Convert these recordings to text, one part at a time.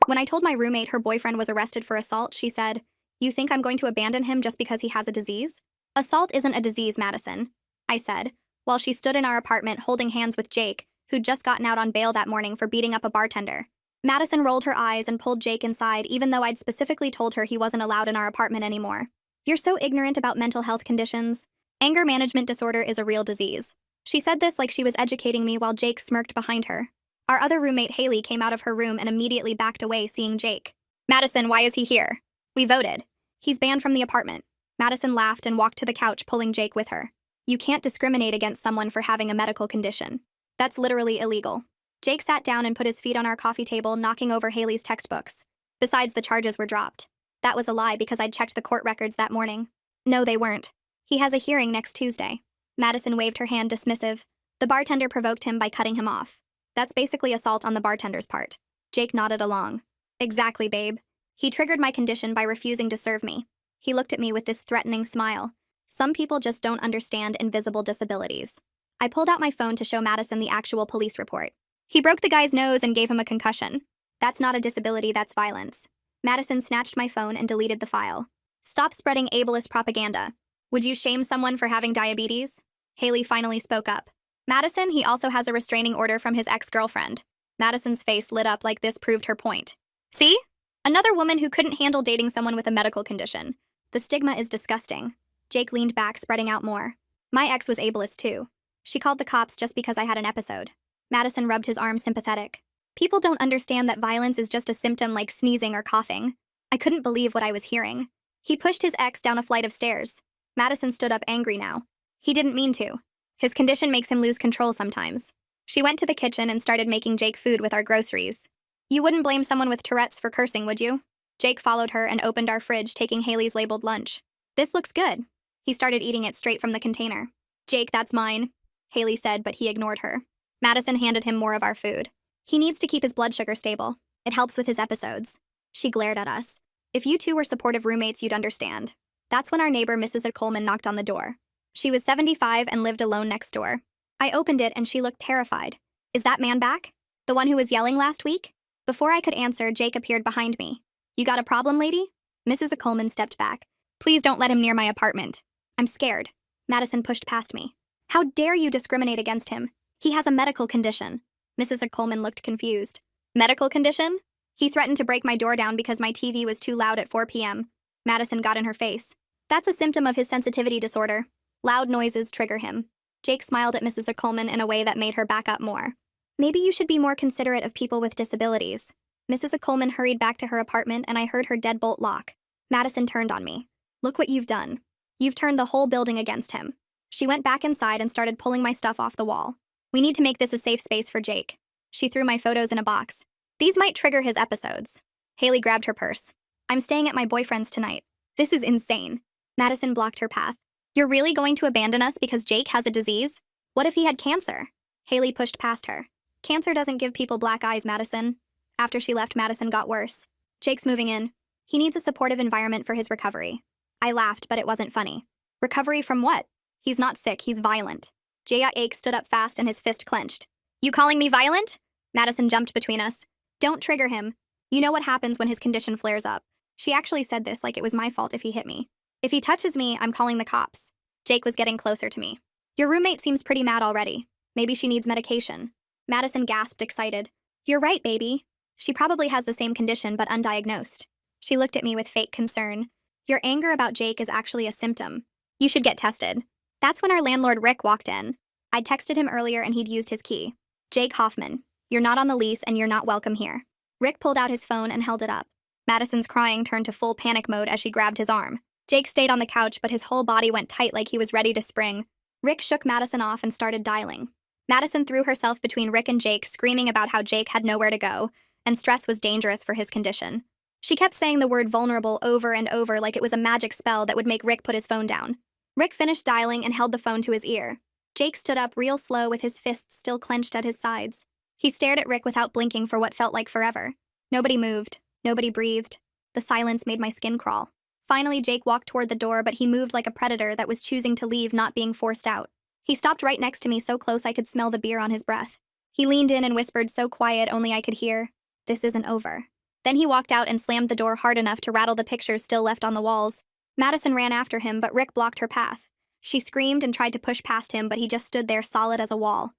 When I told my roommate her boyfriend was arrested for assault, she said, "You think I'm going to abandon him just because he has a disease?" "Assault isn't a disease, Madison," I said, while she stood in our apartment holding hands with Jake, who'd just gotten out on bail that morning for beating up a bartender. Madison rolled her eyes and pulled Jake inside, even though I'd specifically told her he wasn't allowed in our apartment anymore. "You're so ignorant about mental health conditions. Anger management disorder is a real disease." She said this like she was educating me while Jake smirked behind her. Our other roommate, Haley, came out of her room and immediately backed away, seeing Jake. "Madison, why is he here?" "We voted. He's banned from the apartment." Madison laughed and walked to the couch, pulling Jake with her. "You can't discriminate against someone for having a medical condition. That's literally illegal." Jake sat down and put his feet on our coffee table, knocking over Haley's textbooks. "Besides, the charges were dropped." That was a lie because I'd checked the court records that morning. "No, they weren't. He has a hearing next Tuesday." Madison waved her hand, dismissive. "The bartender provoked him by cutting him off. That's basically assault on the bartender's part." Jake nodded along. "Exactly, babe. He triggered my condition by refusing to serve me." He looked at me with this threatening smile. "Some people just don't understand invisible disabilities." I pulled out my phone to show Madison the actual police report. "He broke the guy's nose and gave him a concussion. That's not a disability, that's violence." Madison snatched my phone and deleted the file. "Stop spreading ableist propaganda. Would you shame someone for having diabetes?" Haley finally spoke up. "Madison, he also has a restraining order from his ex-girlfriend." Madison's face lit up like this proved her point. "See? Another woman who couldn't handle dating someone with a medical condition. The stigma is disgusting." Jake leaned back, spreading out more. "My ex was ableist too. She called the cops just because I had an episode." Madison rubbed his arm, sympathetic. "People don't understand that violence is just a symptom like sneezing or coughing." I couldn't believe what I was hearing. "He pushed his ex down a flight of stairs." Madison stood up, angry now. "He didn't mean to. His condition makes him lose control sometimes." She went to the kitchen and started making Jake food with our groceries. "You wouldn't blame someone with Tourette's for cursing, would you?" Jake followed her and opened our fridge, taking Haley's labeled lunch. "This looks good." He started eating it straight from the container. "Jake, that's mine," Haley said, but he ignored her. Madison handed him more of our food. "He needs to keep his blood sugar stable. It helps with his episodes." She glared at us. "If you two were supportive roommates, you'd understand." That's when our neighbor, Mrs. Coleman, knocked on the door. She was 75 and lived alone next door. I opened it and she looked terrified. "Is that man back? The one who was yelling last week?" Before I could answer, Jake appeared behind me. "You got a problem, lady?" Mrs. Coleman stepped back. "Please don't let him near my apartment." "I'm scared." Madison pushed past me. "How dare you discriminate against him? He has a medical condition." Mrs. Coleman looked confused. "Medical condition?" "He threatened to break my door down because my TV was too loud at 4 p.m. Madison got in her face. "That's a symptom of his sensitivity disorder. Loud noises trigger him." Jake smiled at Mrs. Coleman in a way that made her back up more. "Maybe you should be more considerate of people with disabilities." Mrs. Coleman hurried back to her apartment and I heard her deadbolt lock. Madison turned on me. "Look what you've done. You've turned the whole building against him." She went back inside and started pulling my stuff off the wall. "We need to make this a safe space for Jake." She threw my photos in a box. "These might trigger his episodes." Haley grabbed her purse. "I'm staying at my boyfriend's tonight." "This is insane." Madison blocked her path. "You're really going to abandon us because Jake has a disease? What if he had cancer?" Haley pushed past her. "Cancer doesn't give people black eyes, Madison." After she left, Madison got worse. "Jake's moving in. He needs a supportive environment for his recovery." I laughed, but it wasn't funny. "Recovery from what? He's not sick, he's violent." Jake stood up fast and his fist clenched. "You calling me violent?" Madison jumped between us. "Don't trigger him. You know what happens when his condition flares up." She actually said this like it was my fault if he hit me. "If he touches me, I'm calling the cops." Jake was getting closer to me. "Your roommate seems pretty mad already. Maybe she needs medication." Madison gasped, excited. "You're right, baby. She probably has the same condition but undiagnosed." She looked at me with fake concern. "Your anger about Jake is actually a symptom. You should get tested." That's when our landlord Rick walked in. I'd texted him earlier and he'd used his key. "Jake Hoffman, you're not on the lease and you're not welcome here." Rick pulled out his phone and held it up. Madison's crying turned to full panic mode as she grabbed his arm. Jake stayed on the couch, but his whole body went tight like he was ready to spring. Rick shook Madison off and started dialing. Madison threw herself between Rick and Jake, screaming about how Jake had nowhere to go, and stress was dangerous for his condition. She kept saying the word vulnerable over and over like it was a magic spell that would make Rick put his phone down. Rick finished dialing and held the phone to his ear. Jake stood up real slow with his fists still clenched at his sides. He stared at Rick without blinking for what felt like forever. Nobody moved. Nobody breathed. The silence made my skin crawl. Finally, Jake walked toward the door, but he moved like a predator that was choosing to leave, not being forced out. He stopped right next to me, so close I could smell the beer on his breath. He leaned in and whispered so quiet only I could hear, "This isn't over." Then he walked out and slammed the door hard enough to rattle the pictures still left on the walls. Madison ran after him, but Rick blocked her path. She screamed and tried to push past him, but he just stood there solid as a wall.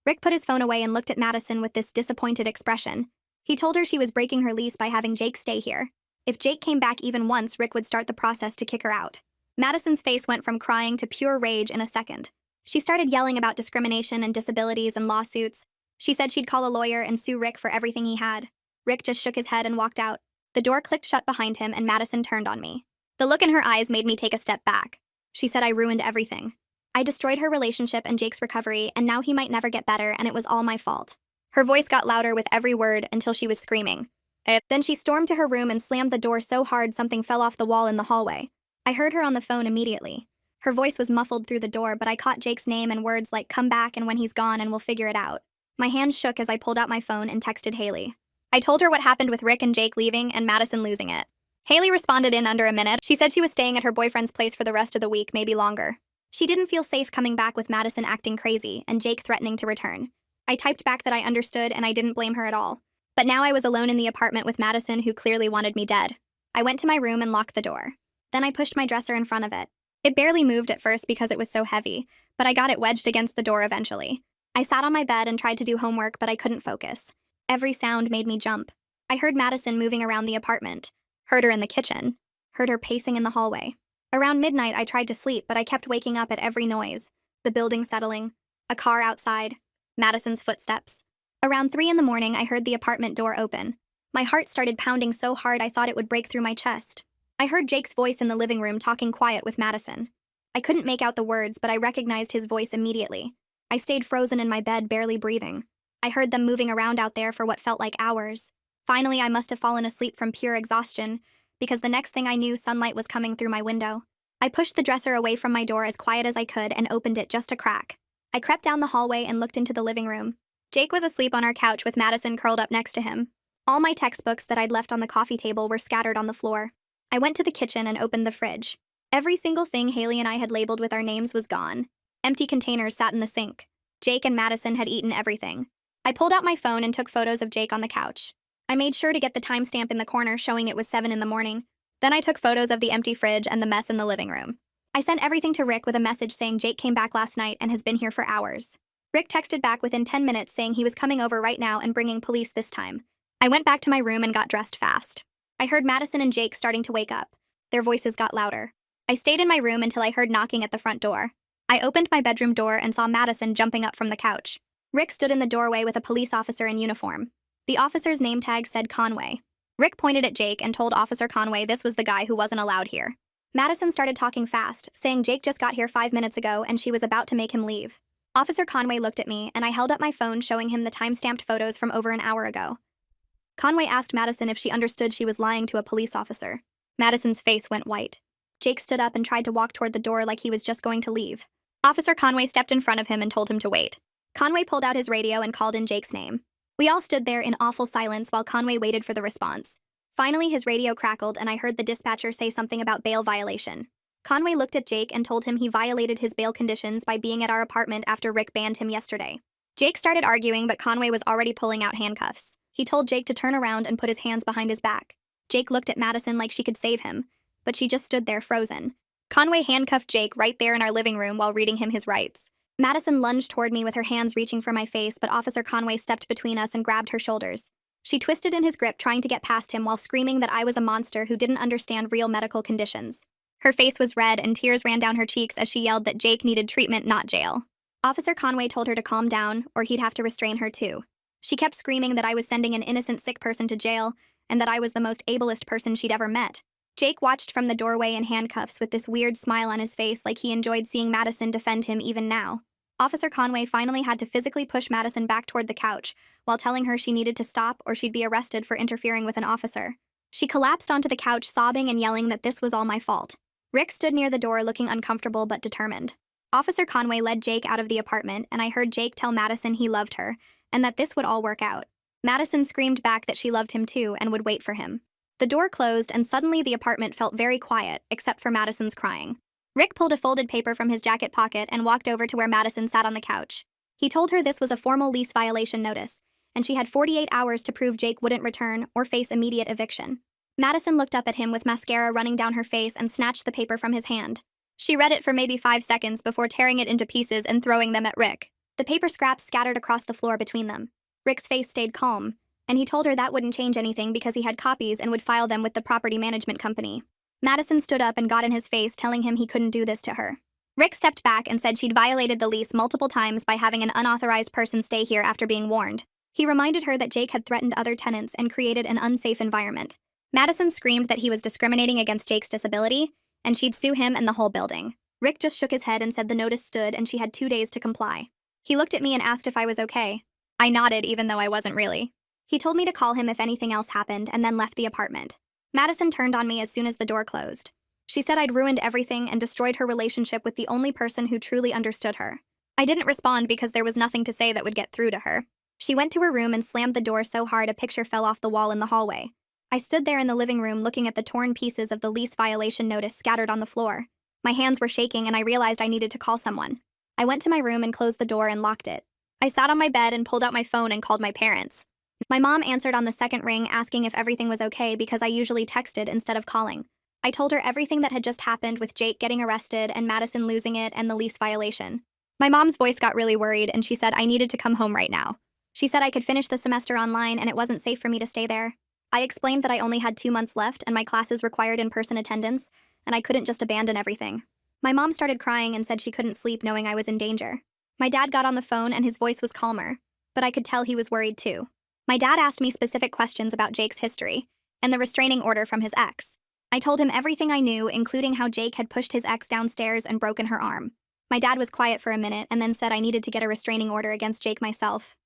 Rick put his phone away and looked at Madison with this disappointed expression. He told her she was breaking her lease by having Jake stay here. If Jake came back even once, Rick would start the process to kick her out. Madison's face went from crying to pure rage in a second. She started yelling about discrimination and disabilities and lawsuits. She said she'd call a lawyer and sue Rick for everything he had. Rick just shook his head and walked out. The door clicked shut behind him and Madison turned on me. The look in her eyes made me take a step back. She said I ruined everything. I destroyed her relationship and Jake's recovery, and now he might never get better, and it was all my fault. Her voice got louder with every word until she was screaming. Then she stormed to her room and slammed the door so hard something fell off the wall in the hallway. I heard her on the phone immediately. Her voice was muffled through the door, but I caught Jake's name and words like "come back and when he's gone and we'll figure it out." My hands shook as I pulled out my phone and texted Haley. I told her what happened with Rick and Jake leaving and Madison losing it. Haley responded in under a minute. She said she was staying at her boyfriend's place for the rest of the week, maybe longer. She didn't feel safe coming back with Madison acting crazy and Jake threatening to return. I typed back that I understood and I didn't blame her at all. But now I was alone in the apartment with Madison, who clearly wanted me dead. I went to my room and locked the door. Then I pushed my dresser in front of it. It barely moved at first because it was so heavy, but I got it wedged against the door eventually. I sat on my bed and tried to do homework, but I couldn't focus. Every sound made me jump. I heard Madison moving around the apartment, heard her in the kitchen, heard her pacing in the hallway. Around midnight, I tried to sleep, but I kept waking up at every noise. The building settling, a car outside, Madison's footsteps. Around 3 in the morning, I heard the apartment door open. My heart started pounding so hard I thought it would break through my chest. I heard Jake's voice in the living room talking quiet with Madison. I couldn't make out the words, but I recognized his voice immediately. I stayed frozen in my bed, barely breathing. I heard them moving around out there for what felt like hours. Finally, I must have fallen asleep from pure exhaustion, because the next thing I knew, sunlight was coming through my window. I pushed the dresser away from my door as quiet as I could and opened it just a crack. I crept down the hallway and looked into the living room. Jake was asleep on our couch with Madison curled up next to him. All my textbooks that I'd left on the coffee table were scattered on the floor. I went to the kitchen and opened the fridge. Every single thing Haley and I had labeled with our names was gone. Empty containers sat in the sink. Jake and Madison had eaten everything. I pulled out my phone and took photos of Jake on the couch. I made sure to get the timestamp in the corner showing it was 7 in the morning. Then I took photos of the empty fridge and the mess in the living room. I sent everything to Rick with a message saying Jake came back last night and has been here for hours. Rick texted back within 10 minutes saying he was coming over right now and bringing police this time. I went back to my room and got dressed fast. I heard Madison and Jake starting to wake up. Their voices got louder. I stayed in my room until I heard knocking at the front door. I opened my bedroom door and saw Madison jumping up from the couch. Rick stood in the doorway with a police officer in uniform. The officer's name tag said Conway. Rick pointed at Jake and told Officer Conway this was the guy who wasn't allowed here. Madison started talking fast, saying Jake just got here 5 minutes ago and she was about to make him leave. Officer Conway looked at me and I held up my phone showing him the time-stamped photos from over an hour ago. Conway asked Madison if she understood she was lying to a police officer. Madison's face went white. Jake stood up and tried to walk toward the door like he was just going to leave. Officer Conway stepped in front of him and told him to wait. Conway pulled out his radio and called in Jake's name. We all stood there in awful silence while Conway waited for the response. Finally, his radio crackled and I heard the dispatcher say something about bail violation. Conway looked at Jake and told him he violated his bail conditions by being at our apartment after Rick banned him yesterday. Jake started arguing, but Conway was already pulling out handcuffs. He told Jake to turn around and put his hands behind his back. Jake looked at Madison like she could save him, but she just stood there frozen. Conway handcuffed Jake right there in our living room while reading him his rights. Madison lunged toward me with her hands reaching for my face, but Officer Conway stepped between us and grabbed her shoulders. She twisted in his grip, trying to get past him while screaming that I was a monster who didn't understand real medical conditions. Her face was red and tears ran down her cheeks as she yelled that Jake needed treatment, not jail. Officer Conway told her to calm down, or he'd have to restrain her too. She kept screaming that I was sending an innocent sick person to jail, and that I was the most ablest person she'd ever met. Jake watched from the doorway in handcuffs with this weird smile on his face like he enjoyed seeing Madison defend him even now. Officer Conway finally had to physically push Madison back toward the couch while telling her she needed to stop or she'd be arrested for interfering with an officer. She collapsed onto the couch sobbing and yelling that this was all my fault. Rick stood near the door looking uncomfortable but determined. Officer Conway led Jake out of the apartment and I heard Jake tell Madison he loved her and that this would all work out. Madison screamed back that she loved him too and would wait for him. The door closed and suddenly the apartment felt very quiet except for Madison's crying. Rick pulled a folded paper from his jacket pocket and walked over to where Madison sat on the couch. He told her this was a formal lease violation notice, and she had 48 hours to prove Jake wouldn't return or face immediate eviction. Madison looked up at him with mascara running down her face and snatched the paper from his hand. She read it for maybe 5 seconds before tearing it into pieces and throwing them at Rick. The paper scraps scattered across the floor between them. Rick's face stayed calm, and he told her that wouldn't change anything because he had copies and would file them with the property management company. Madison stood up and got in his face, telling him he couldn't do this to her. Rick stepped back and said she'd violated the lease multiple times by having an unauthorized person stay here after being warned. He reminded her that Jake had threatened other tenants and created an unsafe environment. Madison screamed that he was discriminating against Jake's disability, and she'd sue him and the whole building. Rick just shook his head and said the notice stood and she had 2 days to comply. He looked at me and asked if I was okay. I nodded, even though I wasn't really. He told me to call him if anything else happened and then left the apartment. Madison turned on me as soon as the door closed. She said I'd ruined everything and destroyed her relationship with the only person who truly understood her. I didn't respond because there was nothing to say that would get through to her. She went to her room and slammed the door so hard a picture fell off the wall in the hallway. I stood there in the living room looking at the torn pieces of the lease violation notice scattered on the floor. My hands were shaking and I realized I needed to call someone. I went to my room and closed the door and locked it. I sat on my bed and pulled out my phone and called my parents. My mom answered on the second ring asking if everything was okay because I usually texted instead of calling. I told her everything that had just happened with Jake getting arrested and Madison losing it and the lease violation. My mom's voice got really worried and she said I needed to come home right now. She said I could finish the semester online and it wasn't safe for me to stay there. I explained that I only had 2 months left and my classes required in-person attendance, and I couldn't just abandon everything. My mom started crying and said she couldn't sleep knowing I was in danger. My dad got on the phone and his voice was calmer, but I could tell he was worried too. My dad asked me specific questions about Jake's history and the restraining order from his ex. I told him everything I knew, including how Jake had pushed his ex downstairs and broken her arm. My dad was quiet for a minute and then said I needed to get a restraining order against Jake myself.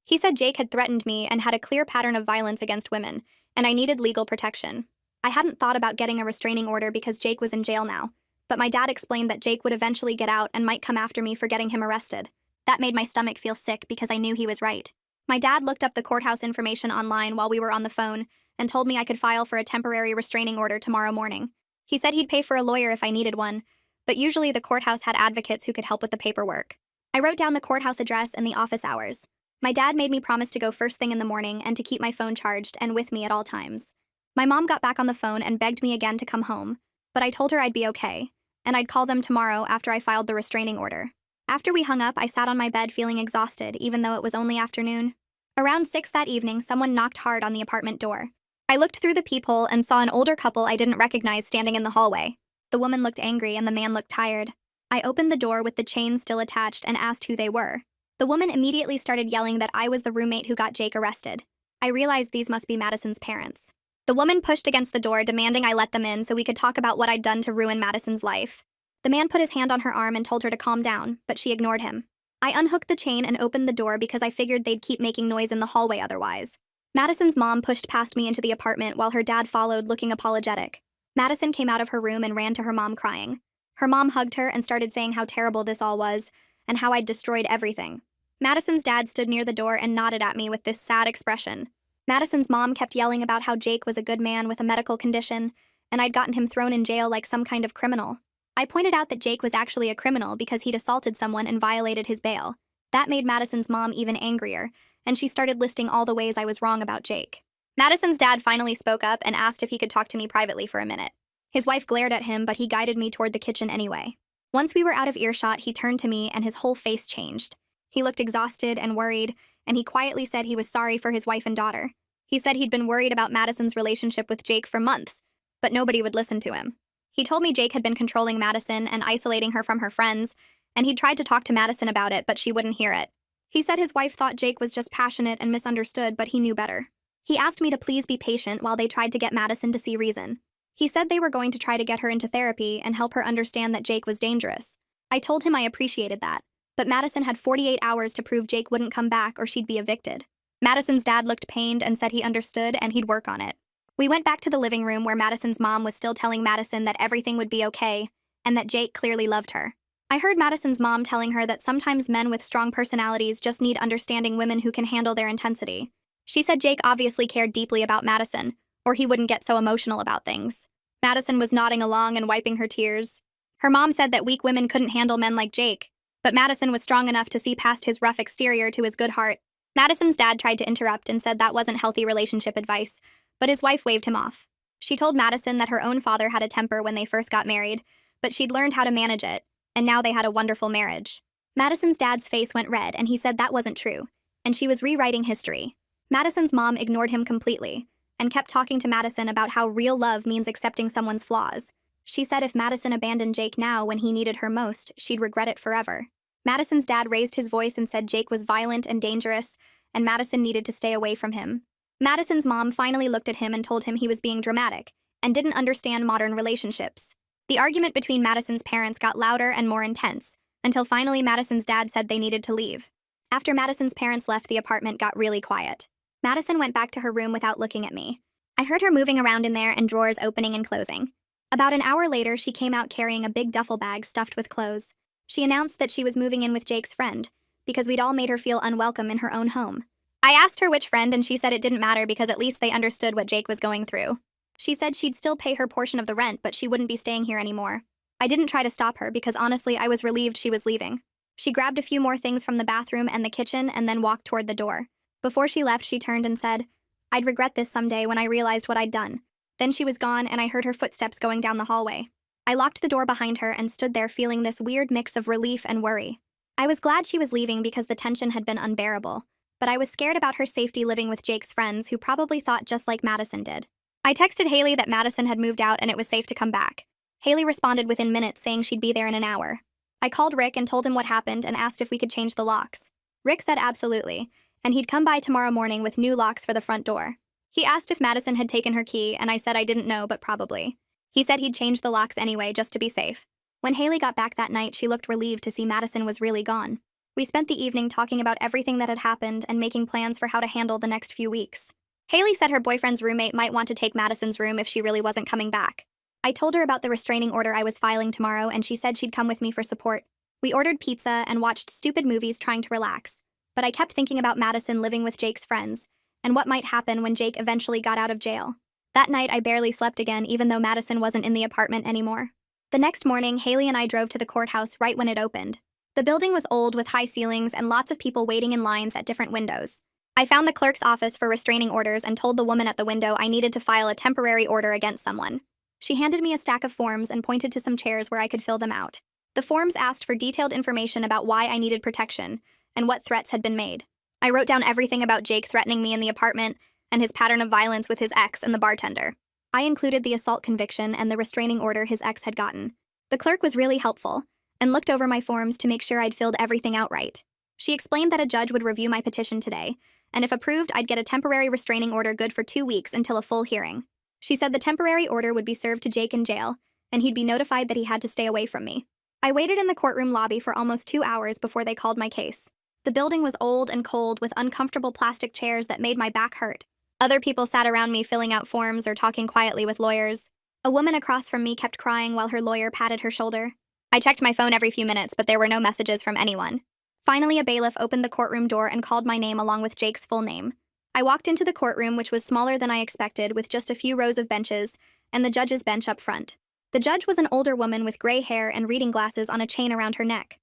He said Jake had threatened me and had a clear pattern of violence against women, and I needed legal protection. I hadn't thought about getting a restraining order because Jake was in jail now, but my dad explained that Jake would eventually get out and might come after me for getting him arrested. That made my stomach feel sick because I knew he was right. My dad looked up the courthouse information online while we were on the phone and told me I could file for a temporary restraining order tomorrow morning. He said he'd pay for a lawyer if I needed one, but usually the courthouse had advocates who could help with the paperwork. I wrote down the courthouse address and the office hours. My dad made me promise to go first thing in the morning and to keep my phone charged and with me at all times. My mom got back on the phone and begged me again to come home, but I told her I'd be okay, and I'd call them tomorrow after I filed the restraining order. After we hung up, I sat on my bed feeling exhausted, even though it was only afternoon. Around 6 that evening, someone knocked hard on the apartment door. I looked through the peephole and saw an older couple I didn't recognize standing in the hallway. The woman looked angry and the man looked tired. I opened the door with the chain still attached and asked who they were. The woman immediately started yelling that I was the roommate who got Jake arrested. I realized these must be Madison's parents. The woman pushed against the door, demanding I let them in so we could talk about what I'd done to ruin Madison's life. The man put his hand on her arm and told her to calm down, but she ignored him. I unhooked the chain and opened the door because I figured they'd keep making noise in the hallway otherwise. Madison's mom pushed past me into the apartment while her dad followed, looking apologetic. Madison came out of her room and ran to her mom crying. Her mom hugged her and started saying how terrible this all was, and how I'd destroyed everything. Madison's dad stood near the door and nodded at me with this sad expression. Madison's mom kept yelling about how Jake was a good man with a medical condition, and I'd gotten him thrown in jail like some kind of criminal. I pointed out that Jake was actually a criminal because he'd assaulted someone and violated his bail. That made Madison's mom even angrier, and she started listing all the ways I was wrong about Jake. Madison's dad finally spoke up and asked if he could talk to me privately for a minute. His wife glared at him, but he guided me toward the kitchen anyway. Once we were out of earshot, he turned to me and his whole face changed. He looked exhausted and worried, and he quietly said he was sorry for his wife and daughter. He said he'd been worried about Madison's relationship with Jake for months, but nobody would listen to him. He told me Jake had been controlling Madison and isolating her from her friends, and he'd tried to talk to Madison about it, but she wouldn't hear it. He said his wife thought Jake was just passionate and misunderstood, but he knew better. He asked me to please be patient while they tried to get Madison to see reason. He said they were going to try to get her into therapy and help her understand that Jake was dangerous. I told him I appreciated that, but Madison had 48 hours to prove Jake wouldn't come back or she'd be evicted. Madison's dad looked pained and said he understood and he'd work on it. We went back to the living room where Madison's mom was still telling Madison that everything would be okay and that Jake clearly loved her. I heard Madison's mom telling her that sometimes men with strong personalities just need understanding women who can handle their intensity. She said Jake obviously cared deeply about Madison, or he wouldn't get so emotional about things. Madison was nodding along and wiping her tears. Her mom said that weak women couldn't handle men like Jake, but Madison was strong enough to see past his rough exterior to his good heart. Madison's dad tried to interrupt and said that wasn't healthy relationship advice, but his wife waved him off. She told Madison that her own father had a temper when they first got married, but she'd learned how to manage it, and now they had a wonderful marriage. Madison's dad's face went red, and he said that wasn't true, and she was rewriting history. Madison's mom ignored him completely, and kept talking to Madison about how real love means accepting someone's flaws. She said if Madison abandoned Jake now when he needed her most, she'd regret it forever. Madison's dad raised his voice and said Jake was violent and dangerous, and Madison needed to stay away from him. Madison's mom finally looked at him and told him he was being dramatic, and didn't understand modern relationships. The argument between Madison's parents got louder and more intense, until finally Madison's dad said they needed to leave. After Madison's parents left, the apartment got really quiet. Madison went back to her room without looking at me. I heard her moving around in there and drawers opening and closing. About an hour later, she came out carrying a big duffel bag stuffed with clothes. She announced that she was moving in with Jake's friend, because we'd all made her feel unwelcome in her own home. I asked her which friend, and she said it didn't matter because at least they understood what Jake was going through. She said she'd still pay her portion of the rent, but she wouldn't be staying here anymore. I didn't try to stop her because honestly I was relieved she was leaving. She grabbed a few more things from the bathroom and the kitchen and then walked toward the door. Before she left, she turned and said, "I'd regret this someday when I realized what I'd done." Then she was gone, and I heard her footsteps going down the hallway. I locked the door behind her and stood there feeling this weird mix of relief and worry. I was glad she was leaving because the tension had been unbearable, but I was scared about her safety living with Jake's friends who probably thought just like Madison did. I texted Haley that Madison had moved out and it was safe to come back. Haley responded within minutes saying she'd be there in an hour. I called Rick and told him what happened and asked if we could change the locks. Rick said absolutely, and he'd come by tomorrow morning with new locks for the front door. He asked if Madison had taken her key, and I said I didn't know, but probably. He said he'd change the locks anyway, just to be safe. When Haley got back that night, she looked relieved to see Madison was really gone. We spent the evening talking about everything that had happened and making plans for how to handle the next few weeks. Haley said her boyfriend's roommate might want to take Madison's room if she really wasn't coming back. I told her about the restraining order I was filing tomorrow, and she said she'd come with me for support. We ordered pizza and watched stupid movies trying to relax. But I kept thinking about Madison living with Jake's friends, and what might happen when Jake eventually got out of jail. That night, I barely slept again, even though Madison wasn't in the apartment anymore. The next morning, Haley and I drove to the courthouse right when it opened. The building was old with high ceilings and lots of people waiting in lines at different windows. I found the clerk's office for restraining orders and told the woman at the window I needed to file a temporary order against someone. She handed me a stack of forms and pointed to some chairs where I could fill them out. The forms asked for detailed information about why I needed protection and what threats had been made. I wrote down everything about Jake threatening me in the apartment and his pattern of violence with his ex and the bartender. I included the assault conviction and the restraining order his ex had gotten. The clerk was really helpful and looked over my forms to make sure I'd filled everything out right. She explained that a judge would review my petition today, and if approved, I'd get a temporary restraining order good for 2 weeks until a full hearing. She said the temporary order would be served to Jake in jail, and he'd be notified that he had to stay away from me. I waited in the courtroom lobby for almost 2 hours before they called my case. The building was old and cold with uncomfortable plastic chairs that made my back hurt. Other people sat around me filling out forms or talking quietly with lawyers. A woman across from me kept crying while her lawyer patted her shoulder. I checked my phone every few minutes, but there were no messages from anyone. Finally, a bailiff opened the courtroom door and called my name along with Jake's full name. I walked into the courtroom, which was smaller than I expected, with just a few rows of benches, and the judge's bench up front. The judge was an older woman with gray hair and reading glasses on a chain around her neck.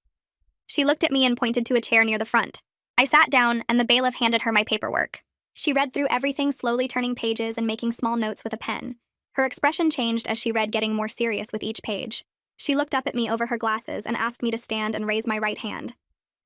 She looked at me and pointed to a chair near the front. I sat down, and the bailiff handed her my paperwork. She read through everything, slowly turning pages and making small notes with a pen. Her expression changed as she read, getting more serious with each page. She looked up at me over her glasses and asked me to stand and raise my right hand.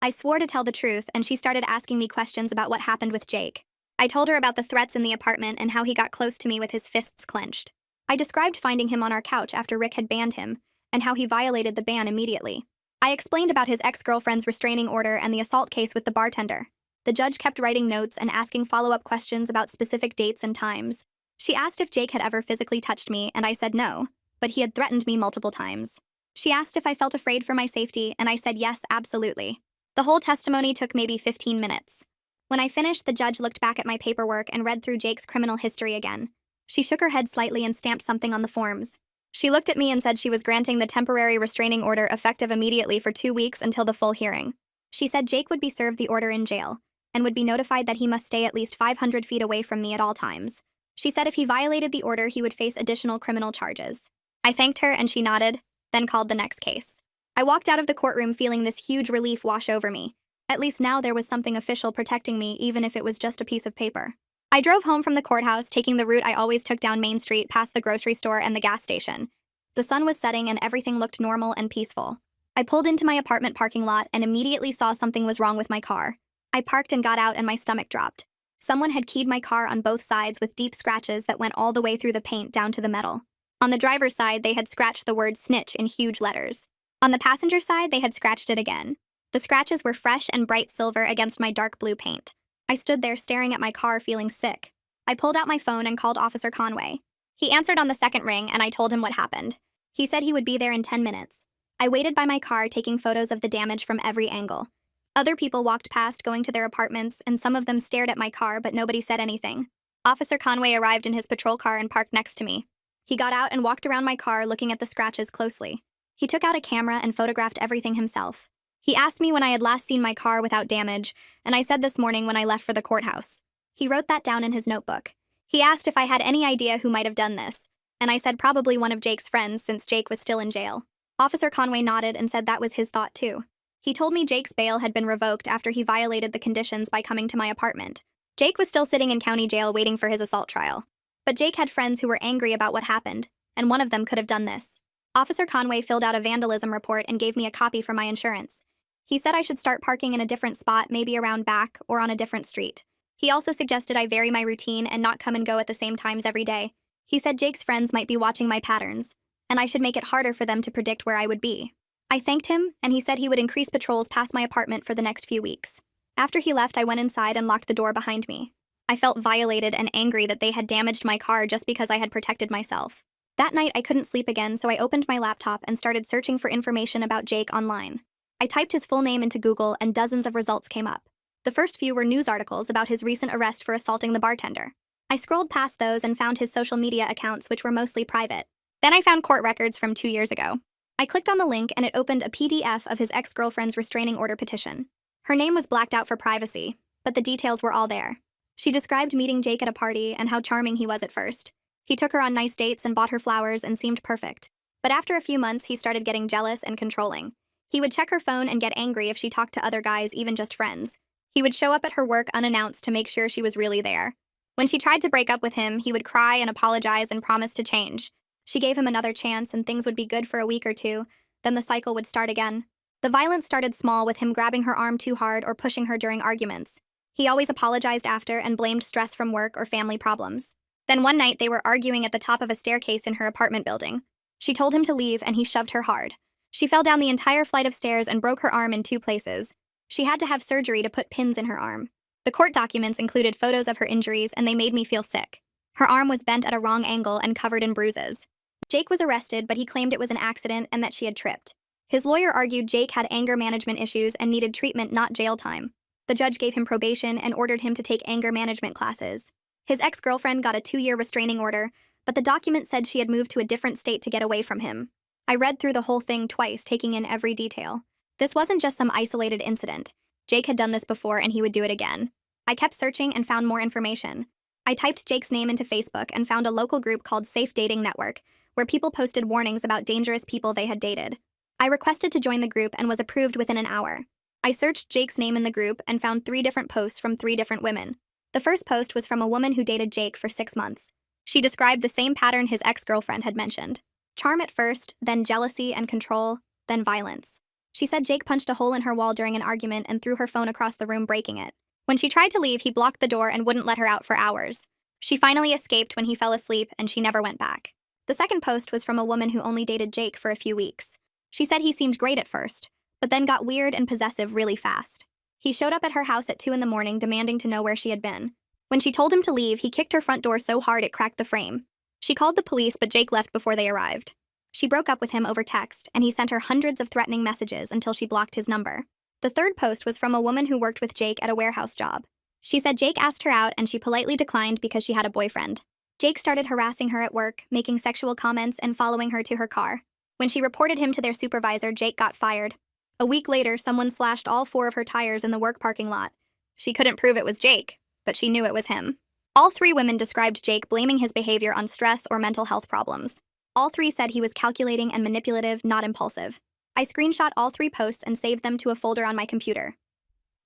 I swore to tell the truth, and she started asking me questions about what happened with Jake. I told her about the threats in the apartment and how he got close to me with his fists clenched. I described finding him on our couch after Rick had banned him, and how he violated the ban immediately. I explained about his ex-girlfriend's restraining order and the assault case with the bartender. The judge kept writing notes and asking follow-up questions about specific dates and times. She asked if Jake had ever physically touched me, and I said no, but he had threatened me multiple times. She asked if I felt afraid for my safety, and I said yes, absolutely. The whole testimony took maybe 15 minutes. When I finished, the judge looked back at my paperwork and read through Jake's criminal history again. She shook her head slightly and stamped something on the forms. She looked at me and said she was granting the temporary restraining order effective immediately for 2 weeks until the full hearing. She said Jake would be served the order in jail, and would be notified that he must stay at least 500 feet away from me at all times. She said if he violated the order, he would face additional criminal charges. I thanked her and she nodded, then called the next case. I walked out of the courtroom feeling this huge relief wash over me, At least now there was something official protecting me, even if it was just a piece of paper. I drove home from the courthouse, taking the route I always took down Main Street past the grocery store and the gas station. The sun was setting and everything looked normal and peaceful. I pulled into my apartment parking lot and immediately saw something was wrong with my car. I parked and got out and my stomach dropped. Someone had keyed my car on both sides with deep scratches that went all the way through the paint down to the metal. On the driver's side, they had scratched the word snitch in huge letters. On the passenger side, they had scratched it again. The scratches were fresh and bright silver against my dark blue paint. I stood there staring at my car, feeling sick. I pulled out my phone and called Officer Conway. He answered on the second ring and I told him what happened. He said he would be there in 10 minutes. I waited by my car, taking photos of the damage from every angle. Other people walked past, going to their apartments, and some of them stared at my car, but nobody said anything. Officer Conway arrived in his patrol car and parked next to me. He got out and walked around my car, looking at the scratches closely. He took out a camera and photographed everything himself. He asked me when I had last seen my car without damage, and I said this morning when I left for the courthouse. He wrote that down in his notebook. He asked if I had any idea who might have done this, and I said probably one of Jake's friends since Jake was still in jail. Officer Conway nodded and said that was his thought too. He told me Jake's bail had been revoked after he violated the conditions by coming to my apartment. Jake was still sitting in county jail waiting for his assault trial. But Jake had friends who were angry about what happened, and one of them could have done this. Officer Conway filled out a vandalism report and gave me a copy for my insurance. He said I should start parking in a different spot, maybe around back or on a different street. He also suggested I vary my routine and not come and go at the same times every day. He said Jake's friends might be watching my patterns, and I should make it harder for them to predict where I would be. I thanked him, and he said he would increase patrols past my apartment for the next few weeks. After he left, I went inside and locked the door behind me. I felt violated and angry that they had damaged my car just because I had protected myself. That night, I couldn't sleep again, so I opened my laptop and started searching for information about Jake online. I typed his full name into Google, and dozens of results came up. The first few were news articles about his recent arrest for assaulting the bartender. I scrolled past those and found his social media accounts, which were mostly private. Then I found court records from 2 years ago. I clicked on the link and it opened a PDF of his ex-girlfriend's restraining order petition. Her name was blacked out for privacy, but the details were all there. She described meeting Jake at a party and how charming he was at first. He took her on nice dates and bought her flowers and seemed perfect. But after a few months, he started getting jealous and controlling. He would check her phone and get angry if she talked to other guys, even just friends. He would show up at her work unannounced to make sure she was really there. When she tried to break up with him, he would cry and apologize and promise to change. She gave him another chance and things would be good for a week or two, then the cycle would start again. The violence started small, with him grabbing her arm too hard or pushing her during arguments. He always apologized after and blamed stress from work or family problems. Then one night they were arguing at the top of a staircase in her apartment building. She told him to leave and he shoved her hard. She fell down the entire flight of stairs and broke her arm in 2 places. She had to have surgery to put pins in her arm. The court documents included photos of her injuries and they made me feel sick. Her arm was bent at a wrong angle and covered in bruises. Jake was arrested, but he claimed it was an accident and that she had tripped. His lawyer argued Jake had anger management issues and needed treatment, not jail time. The judge gave him probation and ordered him to take anger management classes. His ex-girlfriend got a 2-year restraining order, but the document said she had moved to a different state to get away from him. I read through the whole thing twice, taking in every detail. This wasn't just some isolated incident. Jake had done this before and he would do it again. I kept searching and found more information. I typed Jake's name into Facebook and found a local group called Safe Dating Network, where people posted warnings about dangerous people they had dated. I requested to join the group and was approved within an hour. I searched Jake's name in the group and found 3 different posts from 3 different women. The first post was from a woman who dated Jake for 6 months. She described the same pattern his ex-girlfriend had mentioned. Charm at first, then jealousy and control, then violence. She said Jake punched a hole in her wall during an argument and threw her phone across the room, breaking it. When she tried to leave, he blocked the door and wouldn't let her out for hours. She finally escaped when he fell asleep and she never went back. The second post was from a woman who only dated Jake for a few weeks. She said he seemed great at first, but then got weird and possessive really fast. He showed up at her house at 2 in the morning demanding to know where she had been. When she told him to leave, he kicked her front door so hard it cracked the frame. She called the police, but Jake left before they arrived. She broke up with him over text, and he sent her hundreds of threatening messages until she blocked his number. The third post was from a woman who worked with Jake at a warehouse job. She said Jake asked her out and she politely declined because she had a boyfriend. Jake started harassing her at work, making sexual comments and following her to her car. When she reported him to their supervisor, Jake got fired. A week later, someone slashed all 4 of her tires in the work parking lot. She couldn't prove it was Jake, but she knew it was him. All 3 women described Jake blaming his behavior on stress or mental health problems. All 3 said he was calculating and manipulative, not impulsive. I screenshot all 3 posts and saved them to a folder on my computer.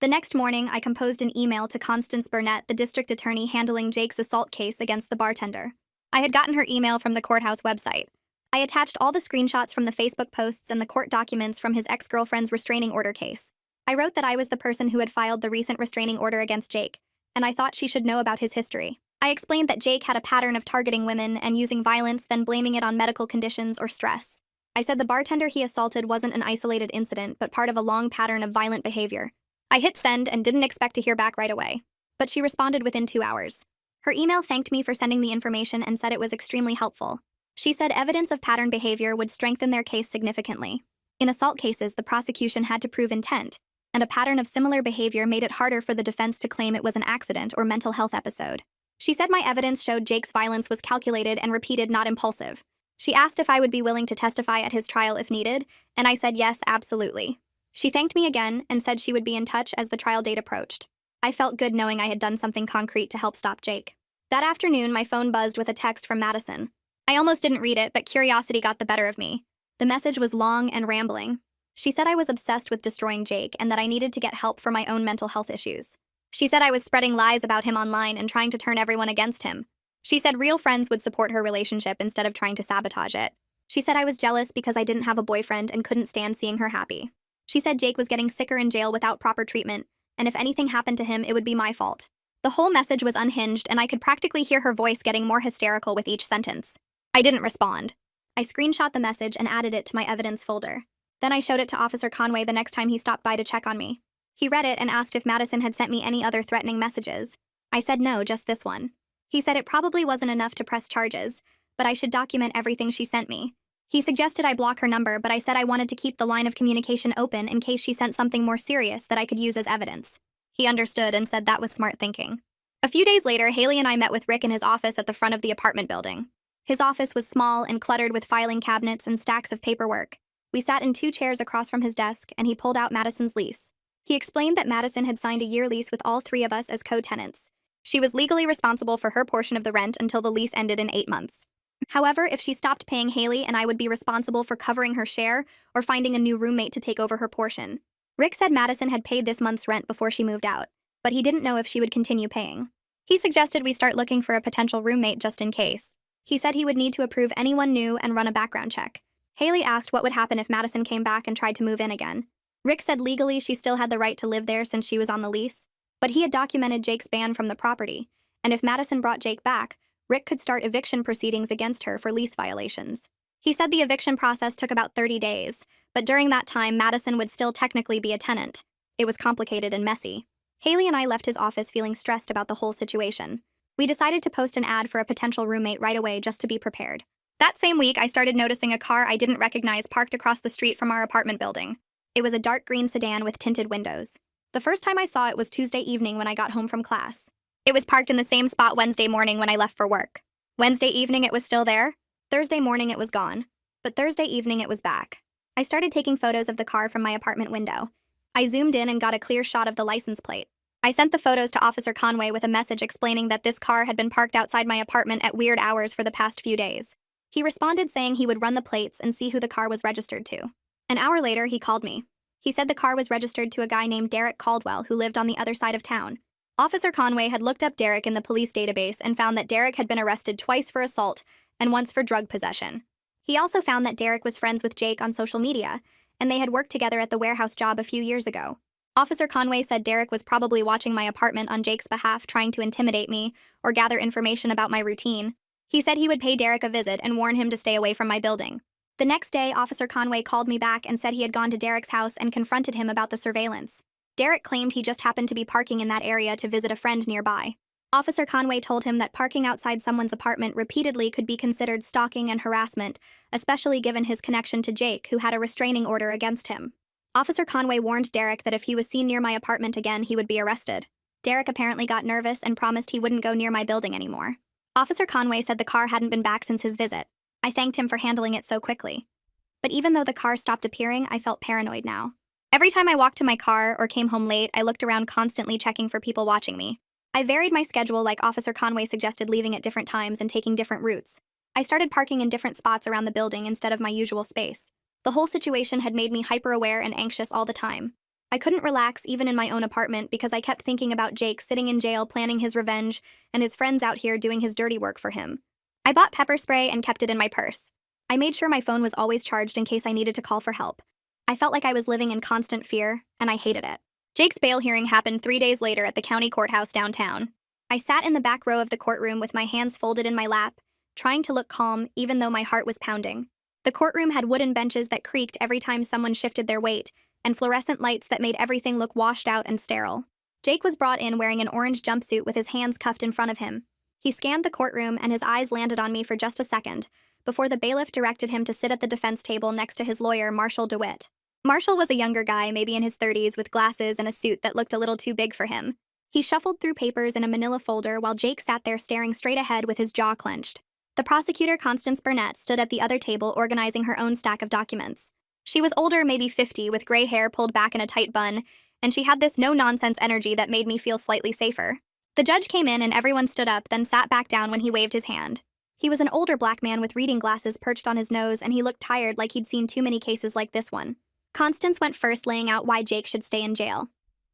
The next morning, I composed an email to Constance Burnett, the district attorney handling Jake's assault case against the bartender. I had gotten her email from the courthouse website. I attached all the screenshots from the Facebook posts and the court documents from his ex-girlfriend's restraining order case. I wrote that I was the person who had filed the recent restraining order against Jake, and I thought she should know about his history. I explained that Jake had a pattern of targeting women and using violence, then blaming it on medical conditions or stress. I said the bartender he assaulted wasn't an isolated incident, but part of a long pattern of violent behavior. I hit send and didn't expect to hear back right away, but she responded within 2 hours. Her email thanked me for sending the information and said it was extremely helpful. She said evidence of pattern behavior would strengthen their case significantly. In assault cases, the prosecution had to prove intent, and a pattern of similar behavior made it harder for the defense to claim it was an accident or mental health episode. She said my evidence showed Jake's violence was calculated and repeated, not impulsive. She asked if I would be willing to testify at his trial if needed, and I said yes, absolutely. She thanked me again and said she would be in touch as the trial date approached. I felt good knowing I had done something concrete to help stop Jake. That afternoon, my phone buzzed with a text from Madison. I almost didn't read it, but curiosity got the better of me. The message was long and rambling. She said I was obsessed with destroying Jake and that I needed to get help for my own mental health issues. She said I was spreading lies about him online and trying to turn everyone against him. She said real friends would support her relationship instead of trying to sabotage it. She said I was jealous because I didn't have a boyfriend and couldn't stand seeing her happy. She said Jake was getting sicker in jail without proper treatment, and if anything happened to him, it would be my fault. The whole message was unhinged, and I could practically hear her voice getting more hysterical with each sentence. I didn't respond. I screenshot the message and added it to my evidence folder. Then I showed it to Officer Conway the next time he stopped by to check on me. He read it and asked if Madison had sent me any other threatening messages. I said no, just this one. He said it probably wasn't enough to press charges, but I should document everything she sent me. He suggested I block her number, but I said I wanted to keep the line of communication open in case she sent something more serious that I could use as evidence. He understood and said that was smart thinking. A few days later, Haley and I met with Rick in his office at the front of the apartment building. His office was small and cluttered with filing cabinets and stacks of paperwork. We sat in 2 chairs across from his desk, and he pulled out Madison's lease. He explained that Madison had signed a year lease with all 3 of us as co-tenants. She was legally responsible for her portion of the rent until the lease ended in 8 months. However, if she stopped paying Haley, and I would be responsible for covering her share or finding a new roommate to take over her portion. Rick said Madison had paid this month's rent before she moved out, but he didn't know if she would continue paying. He suggested we start looking for a potential roommate just in case. He said he would need to approve anyone new and run a background check. Haley asked what would happen if Madison came back and tried to move in again. Rick said legally she still had the right to live there since she was on the lease, but he had documented Jake's ban from the property, and if Madison brought Jake back, Rick could start eviction proceedings against her for lease violations. He said the eviction process took about 30 days, but during that time, Madison would still technically be a tenant. It was complicated and messy. Haley and I left his office feeling stressed about the whole situation. We decided to post an ad for a potential roommate right away just to be prepared. That same week, I started noticing a car I didn't recognize parked across the street from our apartment building. It was a dark green sedan with tinted windows. The first time I saw it was Tuesday evening when I got home from class. It was parked in the same spot Wednesday morning when I left for work. Wednesday evening it was still there. Thursday morning it was gone. But Thursday evening it was back. I started taking photos of the car from my apartment window. I zoomed in and got a clear shot of the license plate. I sent the photos to Officer Conway with a message explaining that this car had been parked outside my apartment at weird hours for the past few days. He responded saying he would run the plates and see who the car was registered to. An hour later, he called me. He said the car was registered to a guy named Derek Caldwell who lived on the other side of town. Officer Conway had looked up Derek in the police database and found that Derek had been arrested twice for assault and once for drug possession. He also found that Derek was friends with Jake on social media, and they had worked together at the warehouse job a few years ago. Officer Conway said Derek was probably watching my apartment on Jake's behalf, trying to intimidate me or gather information about my routine. He said he would pay Derek a visit and warn him to stay away from my building. The next day, Officer Conway called me back and said he had gone to Derek's house and confronted him about the surveillance. Derek claimed he just happened to be parking in that area to visit a friend nearby. Officer Conway told him that parking outside someone's apartment repeatedly could be considered stalking and harassment, especially given his connection to Jake, who had a restraining order against him. Officer Conway warned Derek that if he was seen near my apartment again, he would be arrested. Derek apparently got nervous and promised he wouldn't go near my building anymore. Officer Conway said the car hadn't been back since his visit. I thanked him for handling it so quickly. But even though the car stopped appearing, I felt paranoid now. Every time I walked to my car or came home late, I looked around constantly checking for people watching me. I varied my schedule like Officer Conway suggested, leaving at different times and taking different routes. I started parking in different spots around the building instead of my usual space. The whole situation had made me hyper-aware and anxious all the time. I couldn't relax even in my own apartment because I kept thinking about Jake sitting in jail planning his revenge and his friends out here doing his dirty work for him. I bought pepper spray and kept it in my purse. I made sure my phone was always charged in case I needed to call for help. I felt like I was living in constant fear, and I hated it. Jake's bail hearing happened 3 days later at the county courthouse downtown. I sat in the back row of the courtroom with my hands folded in my lap, trying to look calm even though my heart was pounding. The courtroom had wooden benches that creaked every time someone shifted their weight, and fluorescent lights that made everything look washed out and sterile. Jake was brought in wearing an orange jumpsuit with his hands cuffed in front of him. He scanned the courtroom and his eyes landed on me for just a second, before the bailiff directed him to sit at the defense table next to his lawyer, Marshall DeWitt. Marshall was a younger guy, maybe in his 30s, with glasses and a suit that looked a little too big for him. He shuffled through papers in a manila folder while Jake sat there staring straight ahead with his jaw clenched. The prosecutor, Constance Burnett, stood at the other table organizing her own stack of documents. She was older, maybe 50, with gray hair pulled back in a tight bun, and she had this no-nonsense energy that made me feel slightly safer. The judge came in and everyone stood up, then sat back down when he waved his hand. He was an older black man with reading glasses perched on his nose, and he looked tired, like he'd seen too many cases like this one. Constance went first, laying out why Jake should stay in jail.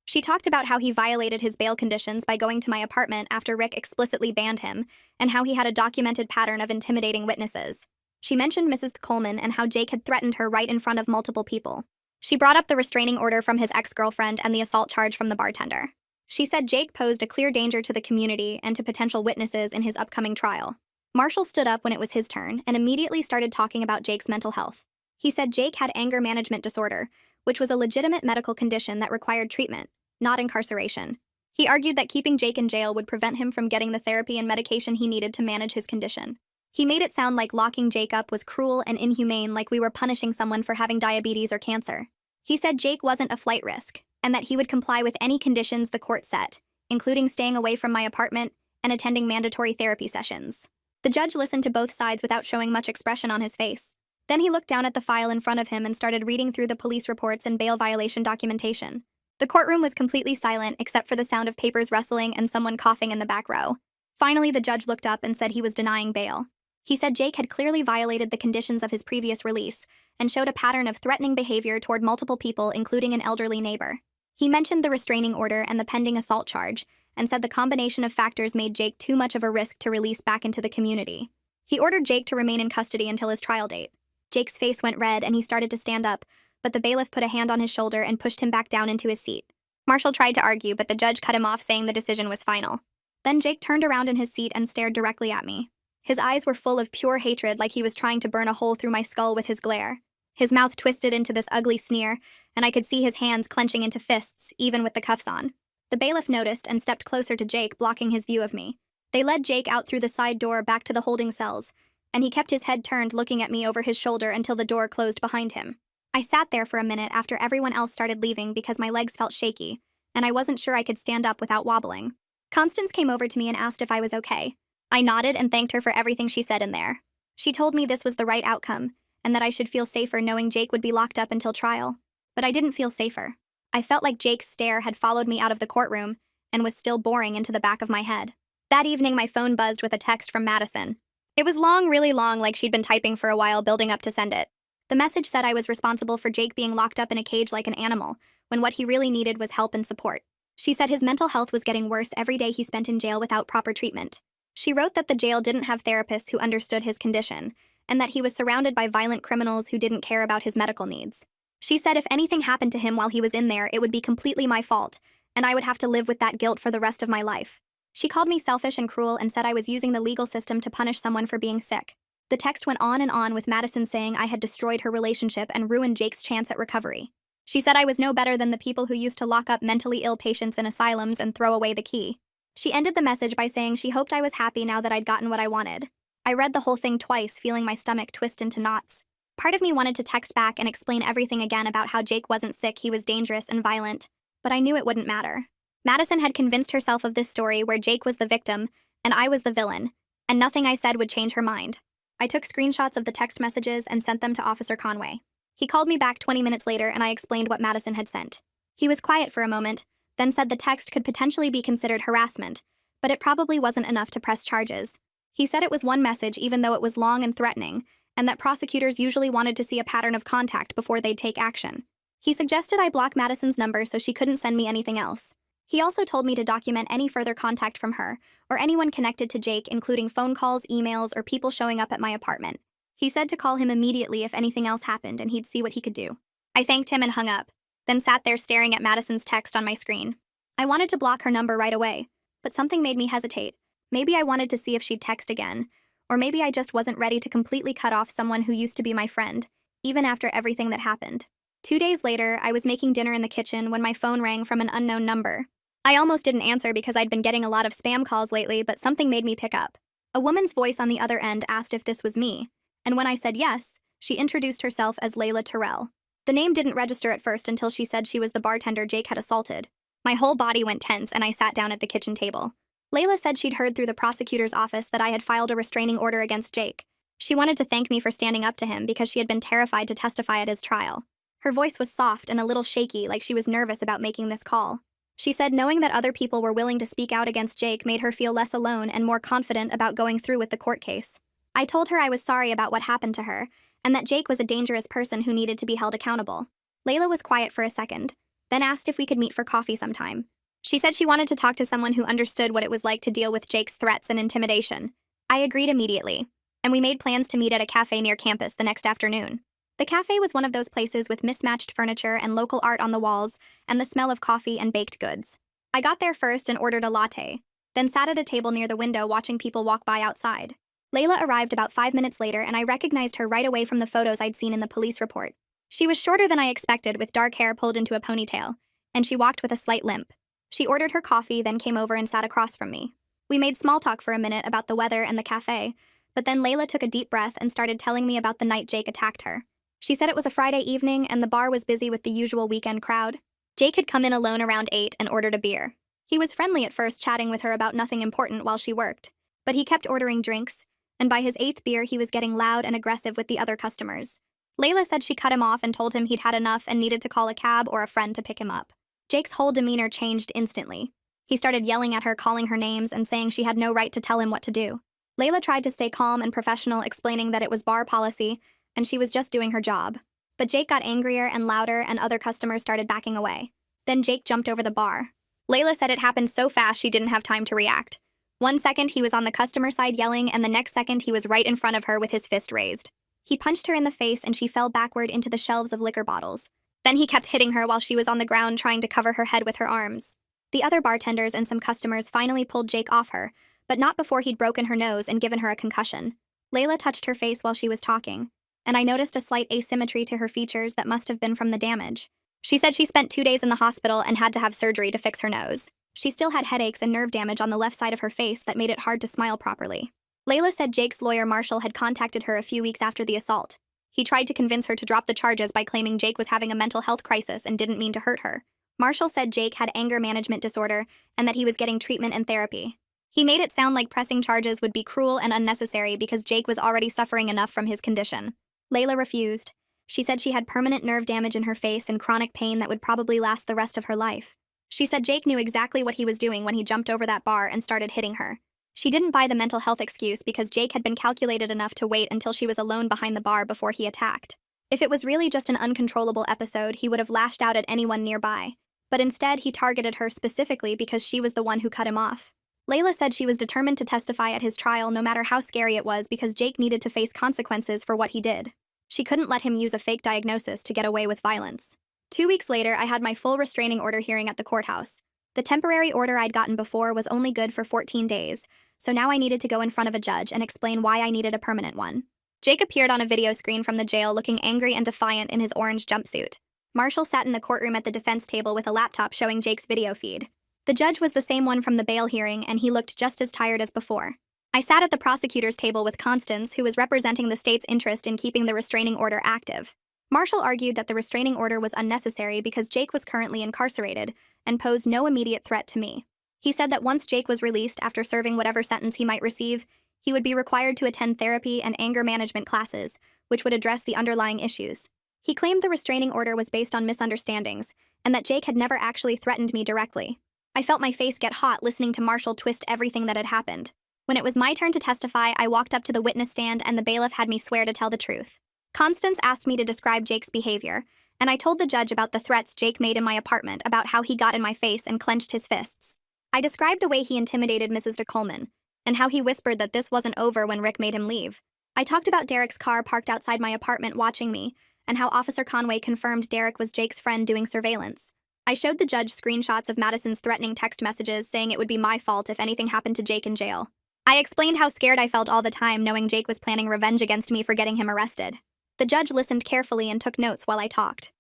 She talked about how he violated his bail conditions by going to my apartment after Rick explicitly banned him, and how he had a documented pattern of intimidating witnesses. She mentioned Mrs. Coleman and how Jake had threatened her right in front of multiple people. She brought up the restraining order from his ex-girlfriend and the assault charge from the bartender. She said Jake posed a clear danger to the community and to potential witnesses in his upcoming trial. Marshall stood up when it was his turn and immediately started talking about Jake's mental health. He said Jake had anger management disorder, which was a legitimate medical condition that required treatment, not incarceration. He argued that keeping Jake in jail would prevent him from getting the therapy and medication he needed to manage his condition. He made it sound like locking Jake up was cruel and inhumane, like we were punishing someone for having diabetes or cancer. He said Jake wasn't a flight risk, and that he would comply with any conditions the court set, including staying away from my apartment and attending mandatory therapy sessions. The judge listened to both sides without showing much expression on his face. Then he looked down at the file in front of him and started reading through the police reports and bail violation documentation. The courtroom was completely silent except for the sound of papers rustling and someone coughing in the back row. Finally, the judge looked up and said he was denying bail. He said Jake had clearly violated the conditions of his previous release and showed a pattern of threatening behavior toward multiple people, including an elderly neighbor. He mentioned the restraining order and the pending assault charge, and said the combination of factors made Jake too much of a risk to release back into the community. He ordered Jake to remain in custody until his trial date. Jake's face went red and he started to stand up, but the bailiff put a hand on his shoulder and pushed him back down into his seat. Marshall tried to argue, but the judge cut him off, saying the decision was final. Then Jake turned around in his seat and stared directly at me. His eyes were full of pure hatred, like he was trying to burn a hole through my skull with his glare. His mouth twisted into this ugly sneer, and I could see his hands clenching into fists, even with the cuffs on. The bailiff noticed and stepped closer to Jake, blocking his view of me. They led Jake out through the side door back to the holding cells, and he kept his head turned, looking at me over his shoulder until the door closed behind him. I sat there for a minute after everyone else started leaving because my legs felt shaky, and I wasn't sure I could stand up without wobbling. Constance came over to me and asked if I was okay. I nodded and thanked her for everything she said in there. She told me this was the right outcome, and that I should feel safer knowing Jake would be locked up until trial. But I didn't feel safer. I felt like Jake's stare had followed me out of the courtroom and was still boring into the back of my head. That evening, my phone buzzed with a text from Madison. It was long, really long, like she'd been typing for a while, building up to send it. The message said I was responsible for Jake being locked up in a cage like an animal, when what he really needed was help and support. She said his mental health was getting worse every day he spent in jail without proper treatment. She wrote that the jail didn't have therapists who understood his condition, and that he was surrounded by violent criminals who didn't care about his medical needs. She said if anything happened to him while he was in there, it would be completely my fault, and I would have to live with that guilt for the rest of my life. She called me selfish and cruel and said I was using the legal system to punish someone for being sick. The text went on, with Madison saying I had destroyed her relationship and ruined Jake's chance at recovery. She said I was no better than the people who used to lock up mentally ill patients in asylums and throw away the key. She ended the message by saying she hoped I was happy now that I'd gotten what I wanted. I read the whole thing twice, feeling my stomach twist into knots. Part of me wanted to text back and explain everything again about how Jake wasn't sick, he was dangerous and violent, but I knew it wouldn't matter. Madison had convinced herself of this story where Jake was the victim and I was the villain, and nothing I said would change her mind. I took screenshots of the text messages and sent them to Officer Conway. He called me back 20 minutes later and I explained what Madison had sent. He was quiet for a moment, then said the text could potentially be considered harassment, but it probably wasn't enough to press charges. He said it was one message even though it was long and threatening, and that prosecutors usually wanted to see a pattern of contact before they'd take action. He suggested I block Madison's number so she couldn't send me anything else. He also told me to document any further contact from her, or anyone connected to Jake, including phone calls, emails, or people showing up at my apartment. He said to call him immediately if anything else happened and he'd see what he could do. I thanked him and hung up, then sat there staring at Madison's text on my screen. I wanted to block her number right away, but something made me hesitate. Maybe I wanted to see if she'd text again, or maybe I just wasn't ready to completely cut off someone who used to be my friend, even after everything that happened. 2 days later, I was making dinner in the kitchen when my phone rang from an unknown number. I almost didn't answer because I'd been getting a lot of spam calls lately, but something made me pick up. A woman's voice on the other end asked if this was me, and when I said yes, she introduced herself as Layla Terrell. The name didn't register at first until she said she was the bartender Jake had assaulted. My whole body went tense and I sat down at the kitchen table. Layla said she'd heard through the prosecutor's office that I had filed a restraining order against Jake. She wanted to thank me for standing up to him because she had been terrified to testify at his trial. Her voice was soft and a little shaky, like she was nervous about making this call. She said knowing that other people were willing to speak out against Jake made her feel less alone and more confident about going through with the court case. I told her I was sorry about what happened to her, and that Jake was a dangerous person who needed to be held accountable. Layla was quiet for a second, then asked if we could meet for coffee sometime. She said she wanted to talk to someone who understood what it was like to deal with Jake's threats and intimidation. I agreed immediately, and we made plans to meet at a cafe near campus the next afternoon. The cafe was one of those places with mismatched furniture and local art on the walls, and the smell of coffee and baked goods. I got there first and ordered a latte, then sat at a table near the window watching people walk by outside. Layla arrived about 5 minutes later, and I recognized her right away from the photos I'd seen in the police report. She was shorter than I expected, with dark hair pulled into a ponytail, and she walked with a slight limp. She ordered her coffee, then came over and sat across from me. We made small talk for a minute about the weather and the cafe, but then Layla took a deep breath and started telling me about the night Jake attacked her. She said it was a Friday evening and the bar was busy with the usual weekend crowd. Jake had come in alone around 8 and ordered a beer. He was friendly at first, chatting with her about nothing important while she worked, but he kept ordering drinks, and by his 8th beer he was getting loud and aggressive with the other customers. Layla said she cut him off and told him he'd had enough and needed to call a cab or a friend to pick him up. Jake's whole demeanor changed instantly. He started yelling at her, calling her names, and saying she had no right to tell him what to do. Layla tried to stay calm and professional, explaining that it was bar policy and she was just doing her job. But Jake got angrier and louder, and other customers started backing away. Then Jake jumped over the bar. Layla said it happened so fast she didn't have time to react. 1 second he was on the customer side yelling, and the next second he was right in front of her with his fist raised. He punched her in the face and she fell backward into the shelves of liquor bottles. Then he kept hitting her while she was on the ground, trying to cover her head with her arms. The other bartenders and some customers finally pulled Jake off her, but not before he'd broken her nose and given her a concussion. Layla touched her face while she was talking, and I noticed a slight asymmetry to her features that must have been from the damage. She said she spent 2 days in the hospital and had to have surgery to fix her nose. She still had headaches and nerve damage on the left side of her face that made it hard to smile properly. Layla said Jake's lawyer Marshall had contacted her a few weeks after the assault. He tried to convince her to drop the charges by claiming Jake was having a mental health crisis and didn't mean to hurt her. Marshall said Jake had anger management disorder and that he was getting treatment and therapy. He made it sound like pressing charges would be cruel and unnecessary because Jake was already suffering enough from his condition. Layla refused. She said she had permanent nerve damage in her face and chronic pain that would probably last the rest of her life. She said Jake knew exactly what he was doing when he jumped over that bar and started hitting her. She didn't buy the mental health excuse because Jake had been calculated enough to wait until she was alone behind the bar before he attacked. If it was really just an uncontrollable episode, he would have lashed out at anyone nearby. But instead, he targeted her specifically because she was the one who cut him off. Layla said she was determined to testify at his trial no matter how scary it was because Jake needed to face consequences for what he did. She couldn't let him use a fake diagnosis to get away with violence. 2 weeks later, I had my full restraining order hearing at the courthouse. The temporary order I'd gotten before was only good for 14 days, so now I needed to go in front of a judge and explain why I needed a permanent one. Jake appeared on a video screen from the jail looking angry and defiant in his orange jumpsuit. Marshall sat in the courtroom at the defense table with a laptop showing Jake's video feed. The judge was the same one from the bail hearing, and he looked just as tired as before. I sat at the prosecutor's table with Constance, who was representing the state's interest in keeping the restraining order active. Marshall argued that the restraining order was unnecessary because Jake was currently incarcerated and posed no immediate threat to me. He said that once Jake was released after serving whatever sentence he might receive, he would be required to attend therapy and anger management classes, which would address the underlying issues. He claimed the restraining order was based on misunderstandings, and that Jake had never actually threatened me directly. I felt my face get hot listening to Marshall twist everything that had happened. When it was my turn to testify, I walked up to the witness stand and the bailiff had me swear to tell the truth. Constance asked me to describe Jake's behavior, and I told the judge about the threats Jake made in my apartment about how he got in my face and clenched his fists. I described the way he intimidated Mrs. DeColeman, and how he whispered that this wasn't over when Rick made him leave. I talked about Derek's car parked outside my apartment watching me, and how Officer Conway confirmed Derek was Jake's friend doing surveillance. I showed the judge screenshots of Madison's threatening text messages saying it would be my fault if anything happened to Jake in jail. I explained how scared I felt all the time knowing Jake was planning revenge against me for getting him arrested. The judge listened carefully and took notes while I talked.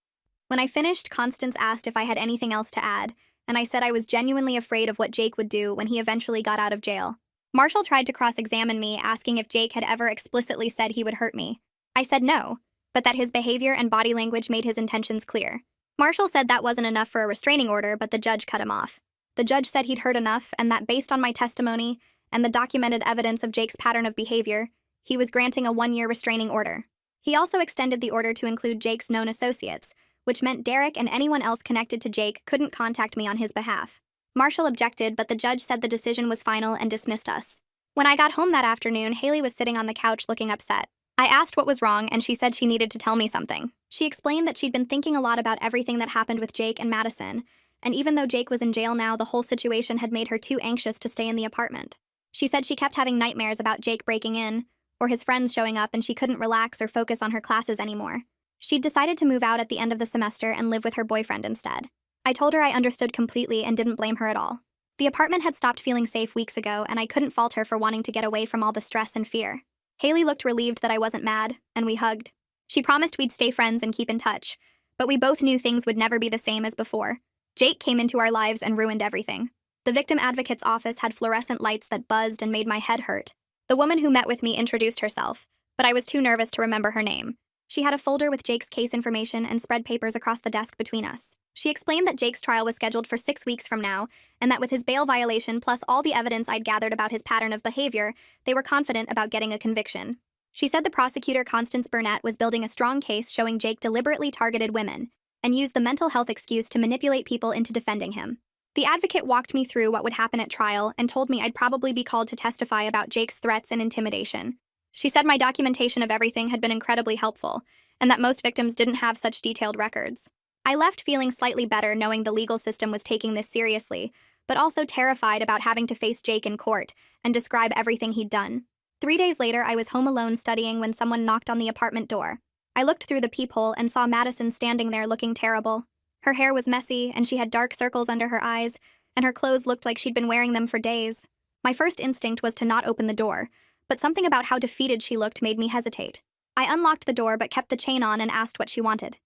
When I finished, Constance asked if I had anything else to add, and I said I was genuinely afraid of what Jake would do when he eventually got out of jail. Marshall tried to cross-examine me, asking if Jake had ever explicitly said he would hurt me. I said no, but that his behavior and body language made his intentions clear. Marshall said that wasn't enough for a restraining order, but the judge cut him off. The judge said he'd heard enough, and that based on my testimony and the documented evidence of Jake's pattern of behavior, he was granting a 1-year restraining order. He also extended the order to include Jake's known associates, which meant Derek and anyone else connected to Jake couldn't contact me on his behalf. Marshall objected, but the judge said the decision was final and dismissed us. When I got home that afternoon, Haley was sitting on the couch looking upset. I asked what was wrong, and she said she needed to tell me something. She explained that she'd been thinking a lot about everything that happened with Jake and Madison, and even though Jake was in jail now, the whole situation had made her too anxious to stay in the apartment. She said she kept having nightmares about Jake breaking in, or his friends showing up, and she couldn't relax or focus on her classes anymore. She'd decided to move out at the end of the semester and live with her boyfriend instead. I told her I understood completely and didn't blame her at all. The apartment had stopped feeling safe weeks ago, and I couldn't fault her for wanting to get away from all the stress and fear. Haley looked relieved that I wasn't mad, and we hugged. She promised we'd stay friends and keep in touch, but we both knew things would never be the same as before. Jake came into our lives and ruined everything. The victim advocate's office had fluorescent lights that buzzed and made my head hurt. The woman who met with me introduced herself, but I was too nervous to remember her name. She had a folder with Jake's case information and spread papers across the desk between us. She explained that Jake's trial was scheduled for 6 weeks from now, and that with his bail violation plus all the evidence I'd gathered about his pattern of behavior, they were confident about getting a conviction. She said the prosecutor, Constance Burnett, was building a strong case showing Jake deliberately targeted women and used the mental health excuse to manipulate people into defending him. The advocate walked me through what would happen at trial and told me I'd probably be called to testify about Jake's threats and intimidation. She said my documentation of everything had been incredibly helpful, and that most victims didn't have such detailed records. I left feeling slightly better knowing the legal system was taking this seriously, but also terrified about having to face Jake in court and describe everything he'd done. 3 days later, I was home alone studying when someone knocked on the apartment door. I looked through the peephole and saw Madison standing there looking terrible. Her hair was messy, and she had dark circles under her eyes, and her clothes looked like she'd been wearing them for days. My first instinct was to not open the door, but something about how defeated she looked made me hesitate. I unlocked the door but kept the chain on and asked what she wanted.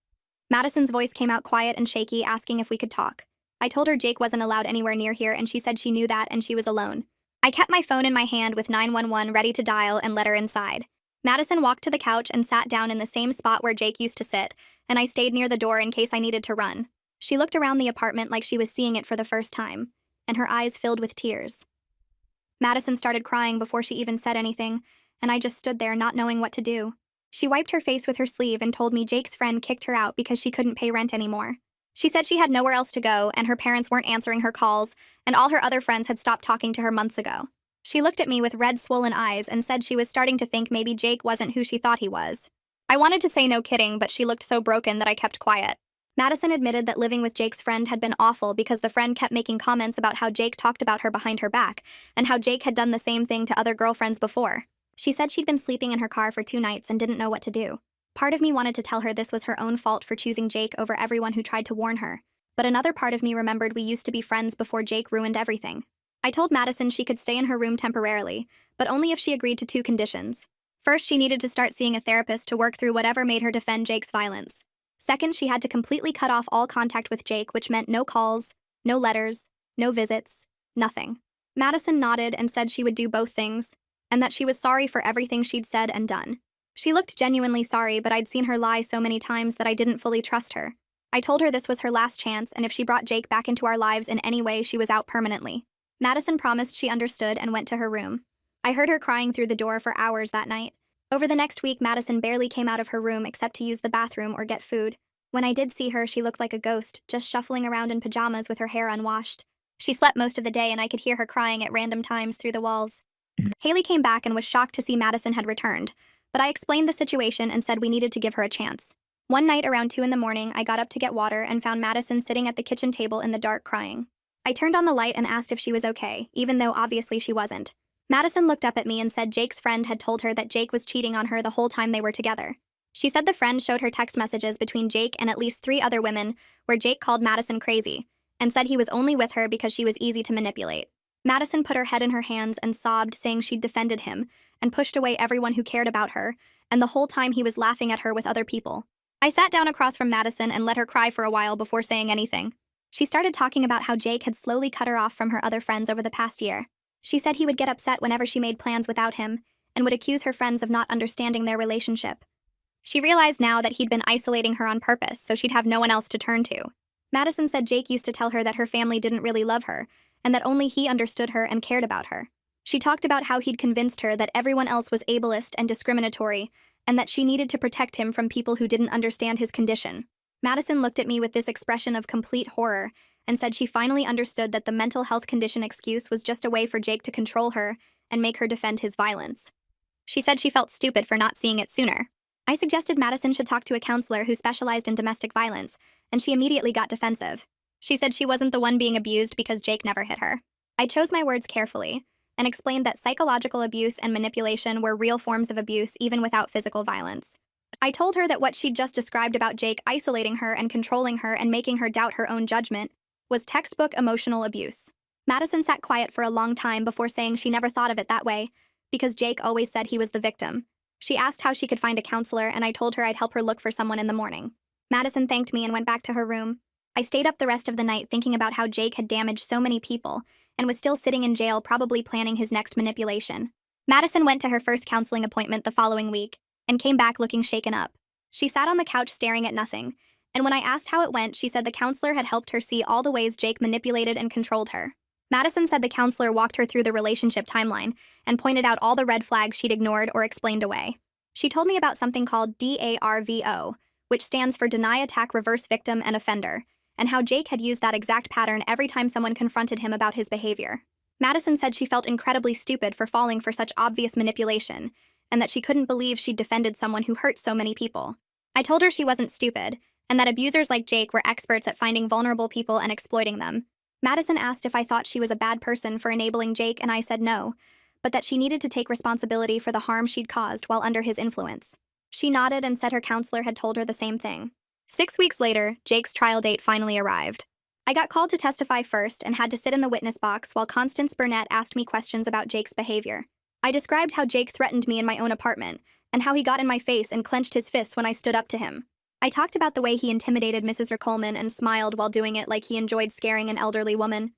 Madison's voice came out quiet and shaky, asking if we could talk. I told her Jake wasn't allowed anywhere near here, and she said she knew that and she was alone. I kept my phone in my hand with 911 ready to dial and let her inside. Madison walked to the couch and sat down in the same spot where Jake used to sit, and I stayed near the door in case I needed to run. She looked around the apartment like she was seeing it for the first time, and her eyes filled with tears. Madison started crying before she even said anything, and I just stood there not knowing what to do. She wiped her face with her sleeve and told me Jake's friend kicked her out because she couldn't pay rent anymore. She said she had nowhere else to go, and her parents weren't answering her calls, and all her other friends had stopped talking to her months ago. She looked at me with red, swollen eyes and said she was starting to think maybe Jake wasn't who she thought he was. I wanted to say no kidding, but she looked so broken that I kept quiet. Madison admitted that living with Jake's friend had been awful because the friend kept making comments about how Jake talked about her behind her back, and how Jake had done the same thing to other girlfriends before. She said she'd been sleeping in her car for 2 nights and didn't know what to do. Part of me wanted to tell her this was her own fault for choosing Jake over everyone who tried to warn her, but another part of me remembered we used to be friends before Jake ruined everything. I told Madison she could stay in her room temporarily, but only if she agreed to 2 conditions. First, she needed to start seeing a therapist to work through whatever made her defend Jake's violence. Second, she had to completely cut off all contact with Jake, which meant no calls, no letters, no visits, nothing. Madison nodded and said she would do both things, and that she was sorry for everything she'd said and done. She looked genuinely sorry, but I'd seen her lie so many times that I didn't fully trust her. I told her this was her last chance, and if she brought Jake back into our lives in any way, she was out permanently. Madison promised she understood and went to her room. I heard her crying through the door for hours that night. Over the next week, Madison barely came out of her room except to use the bathroom or get food. When I did see her, she looked like a ghost, just shuffling around in pajamas with her hair unwashed. She slept most of the day, and I could hear her crying at random times through the walls. Haley came back and was shocked to see Madison had returned, but I explained the situation and said we needed to give her a chance. One night around 2 in the morning, I got up to get water and found Madison sitting at the kitchen table in the dark crying. I turned on the light and asked if she was okay, even though obviously she wasn't. Madison looked up at me and said Jake's friend had told her that Jake was cheating on her the whole time they were together. She said the friend showed her text messages between Jake and at least 3 other women where Jake called Madison crazy and said he was only with her because she was easy to manipulate. Madison put her head in her hands and sobbed, saying she'd defended him and pushed away everyone who cared about her, and the whole time he was laughing at her with other people. I sat down across from Madison and let her cry for a while before saying anything. She started talking about how Jake had slowly cut her off from her other friends over the past year. She said he would get upset whenever she made plans without him and would accuse her friends of not understanding their relationship. She realized now that he'd been isolating her on purpose so she'd have no one else to turn to. Madison said Jake used to tell her that her family didn't really love her and that only he understood her and cared about her. She talked about how he'd convinced her that everyone else was ableist and discriminatory and that she needed to protect him from people who didn't understand his condition. Madison looked at me with this expression of complete horror and said she finally understood that the mental health condition excuse was just a way for Jake to control her and make her defend his violence. She said she felt stupid for not seeing it sooner. I suggested Madison should talk to a counselor who specialized in domestic violence, and she immediately got defensive. She said she wasn't the one being abused because Jake never hit her. I chose my words carefully and explained that psychological abuse and manipulation were real forms of abuse even without physical violence. I told her that what she'd just described about Jake isolating her and controlling her and making her doubt her own judgment was textbook emotional abuse. Madison sat quiet for a long time before saying she never thought of it that way, because Jake always said he was the victim. She asked how she could find a counselor, and I told her I'd help her look for someone in the morning. Madison thanked me and went back to her room. I stayed up the rest of the night thinking about how Jake had damaged so many people and was still sitting in jail, probably planning his next manipulation. Madison went to her first counseling appointment the following week and came back looking shaken up. She sat on the couch staring at nothing, and when I asked how it went, she said the counselor had helped her see all the ways Jake manipulated and controlled her. Madison said the counselor walked her through the relationship timeline and pointed out all the red flags she'd ignored or explained away. She told me about something called DARVO, which stands for Deny, Attack, Reverse, Victim, and Offender, and how Jake had used that exact pattern every time someone confronted him about his behavior. Madison said she felt incredibly stupid for falling for such obvious manipulation, and that she couldn't believe she'd defended someone who hurt so many people. I told her she wasn't stupid, and that abusers like Jake were experts at finding vulnerable people and exploiting them. Madison asked if I thought she was a bad person for enabling Jake, and I said no, but that she needed to take responsibility for the harm she'd caused while under his influence. She nodded and said her counselor had told her the same thing. 6 weeks later, Jake's trial date finally arrived. I got called to testify first and had to sit in the witness box while Constance Burnett asked me questions about Jake's behavior. I described how Jake threatened me in my own apartment and how he got in my face and clenched his fists when I stood up to him. I talked about the way he intimidated Mrs. Coleman and smiled while doing it like he enjoyed scaring an elderly woman.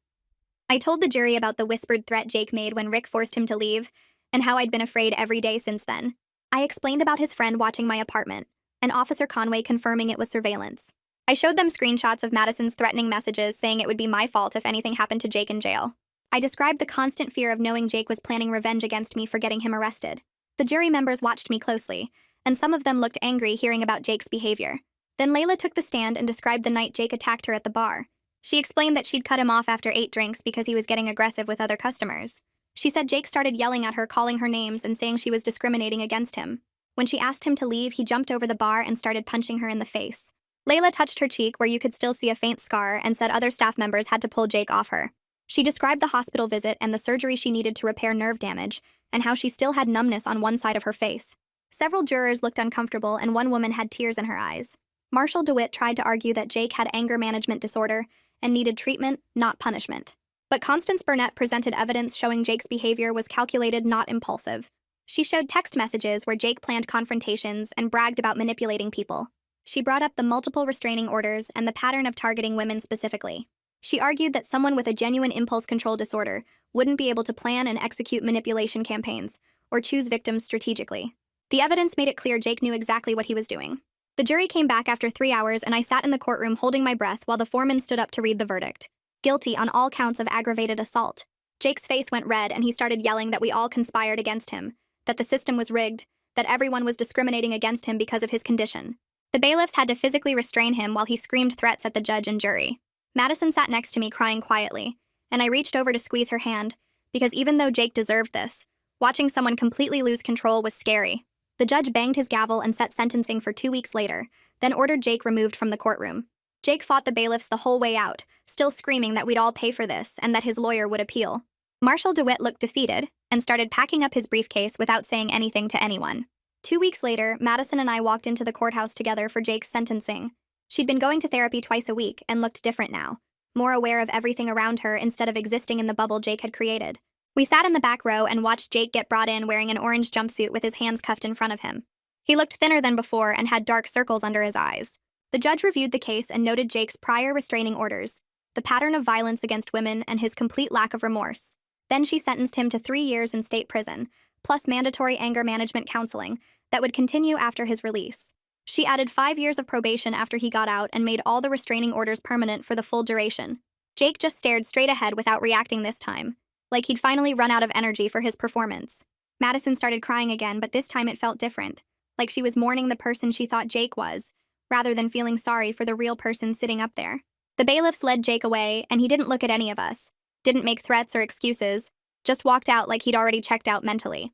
I told the jury about the whispered threat Jake made when Rick forced him to leave and how I'd been afraid every day since then. I explained about his friend watching my apartment and Officer Conway confirming it was surveillance. I showed them screenshots of Madison's threatening messages saying it would be my fault if anything happened to Jake in jail. I described the constant fear of knowing Jake was planning revenge against me for getting him arrested. The jury members watched me closely, and some of them looked angry hearing about Jake's behavior. Then Layla took the stand and described the night Jake attacked her at the bar. She explained that she'd cut him off after 8 drinks because he was getting aggressive with other customers. She said Jake started yelling at her, calling her names and saying she was discriminating against him. When she asked him to leave, he jumped over the bar and started punching her in the face. Layla touched her cheek where you could still see a faint scar and said other staff members had to pull Jake off her. She described the hospital visit and the surgery she needed to repair nerve damage and how she still had numbness on one side of her face. Several jurors looked uncomfortable and one woman had tears in her eyes. Marshall DeWitt tried to argue that Jake had anger management disorder and needed treatment, not punishment. But Constance Burnett presented evidence showing Jake's behavior was calculated, not impulsive. She showed text messages where Jake planned confrontations and bragged about manipulating people. She brought up the multiple restraining orders and the pattern of targeting women specifically. She argued that someone with a genuine impulse control disorder wouldn't be able to plan and execute manipulation campaigns or choose victims strategically. The evidence made it clear Jake knew exactly what he was doing. The jury came back after 3 hours and I sat in the courtroom holding my breath while the foreman stood up to read the verdict. Guilty on all counts of aggravated assault. Jake's face went red and he started yelling that we all conspired against him, that the system was rigged, that everyone was discriminating against him because of his condition. The bailiffs had to physically restrain him while he screamed threats at the judge and jury. Madison sat next to me crying quietly, and I reached over to squeeze her hand, because even though Jake deserved this, watching someone completely lose control was scary. The judge banged his gavel and set sentencing for 2 weeks later, then ordered Jake removed from the courtroom. Jake fought the bailiffs the whole way out, still screaming that we'd all pay for this and that his lawyer would appeal. Marshall DeWitt looked defeated and started packing up his briefcase without saying anything to anyone. 2 weeks later, Madison and I walked into the courthouse together for Jake's sentencing. She'd been going to therapy twice a week and looked different now, more aware of everything around her instead of existing in the bubble Jake had created. We sat in the back row and watched Jake get brought in wearing an orange jumpsuit with his hands cuffed in front of him. He looked thinner than before and had dark circles under his eyes. The judge reviewed the case and noted Jake's prior restraining orders, the pattern of violence against women, and his complete lack of remorse. Then she sentenced him to 3 years in state prison, plus mandatory anger management counseling that would continue after his release. She added 5 years of probation after he got out and made all the restraining orders permanent for the full duration. Jake just stared straight ahead without reacting this time, like he'd finally run out of energy for his performance. Madison started crying again, but this time it felt different, like she was mourning the person she thought Jake was, rather than feeling sorry for the real person sitting up there. The bailiffs led Jake away, and he didn't look at any of us, didn't make threats or excuses, just walked out like he'd already checked out mentally.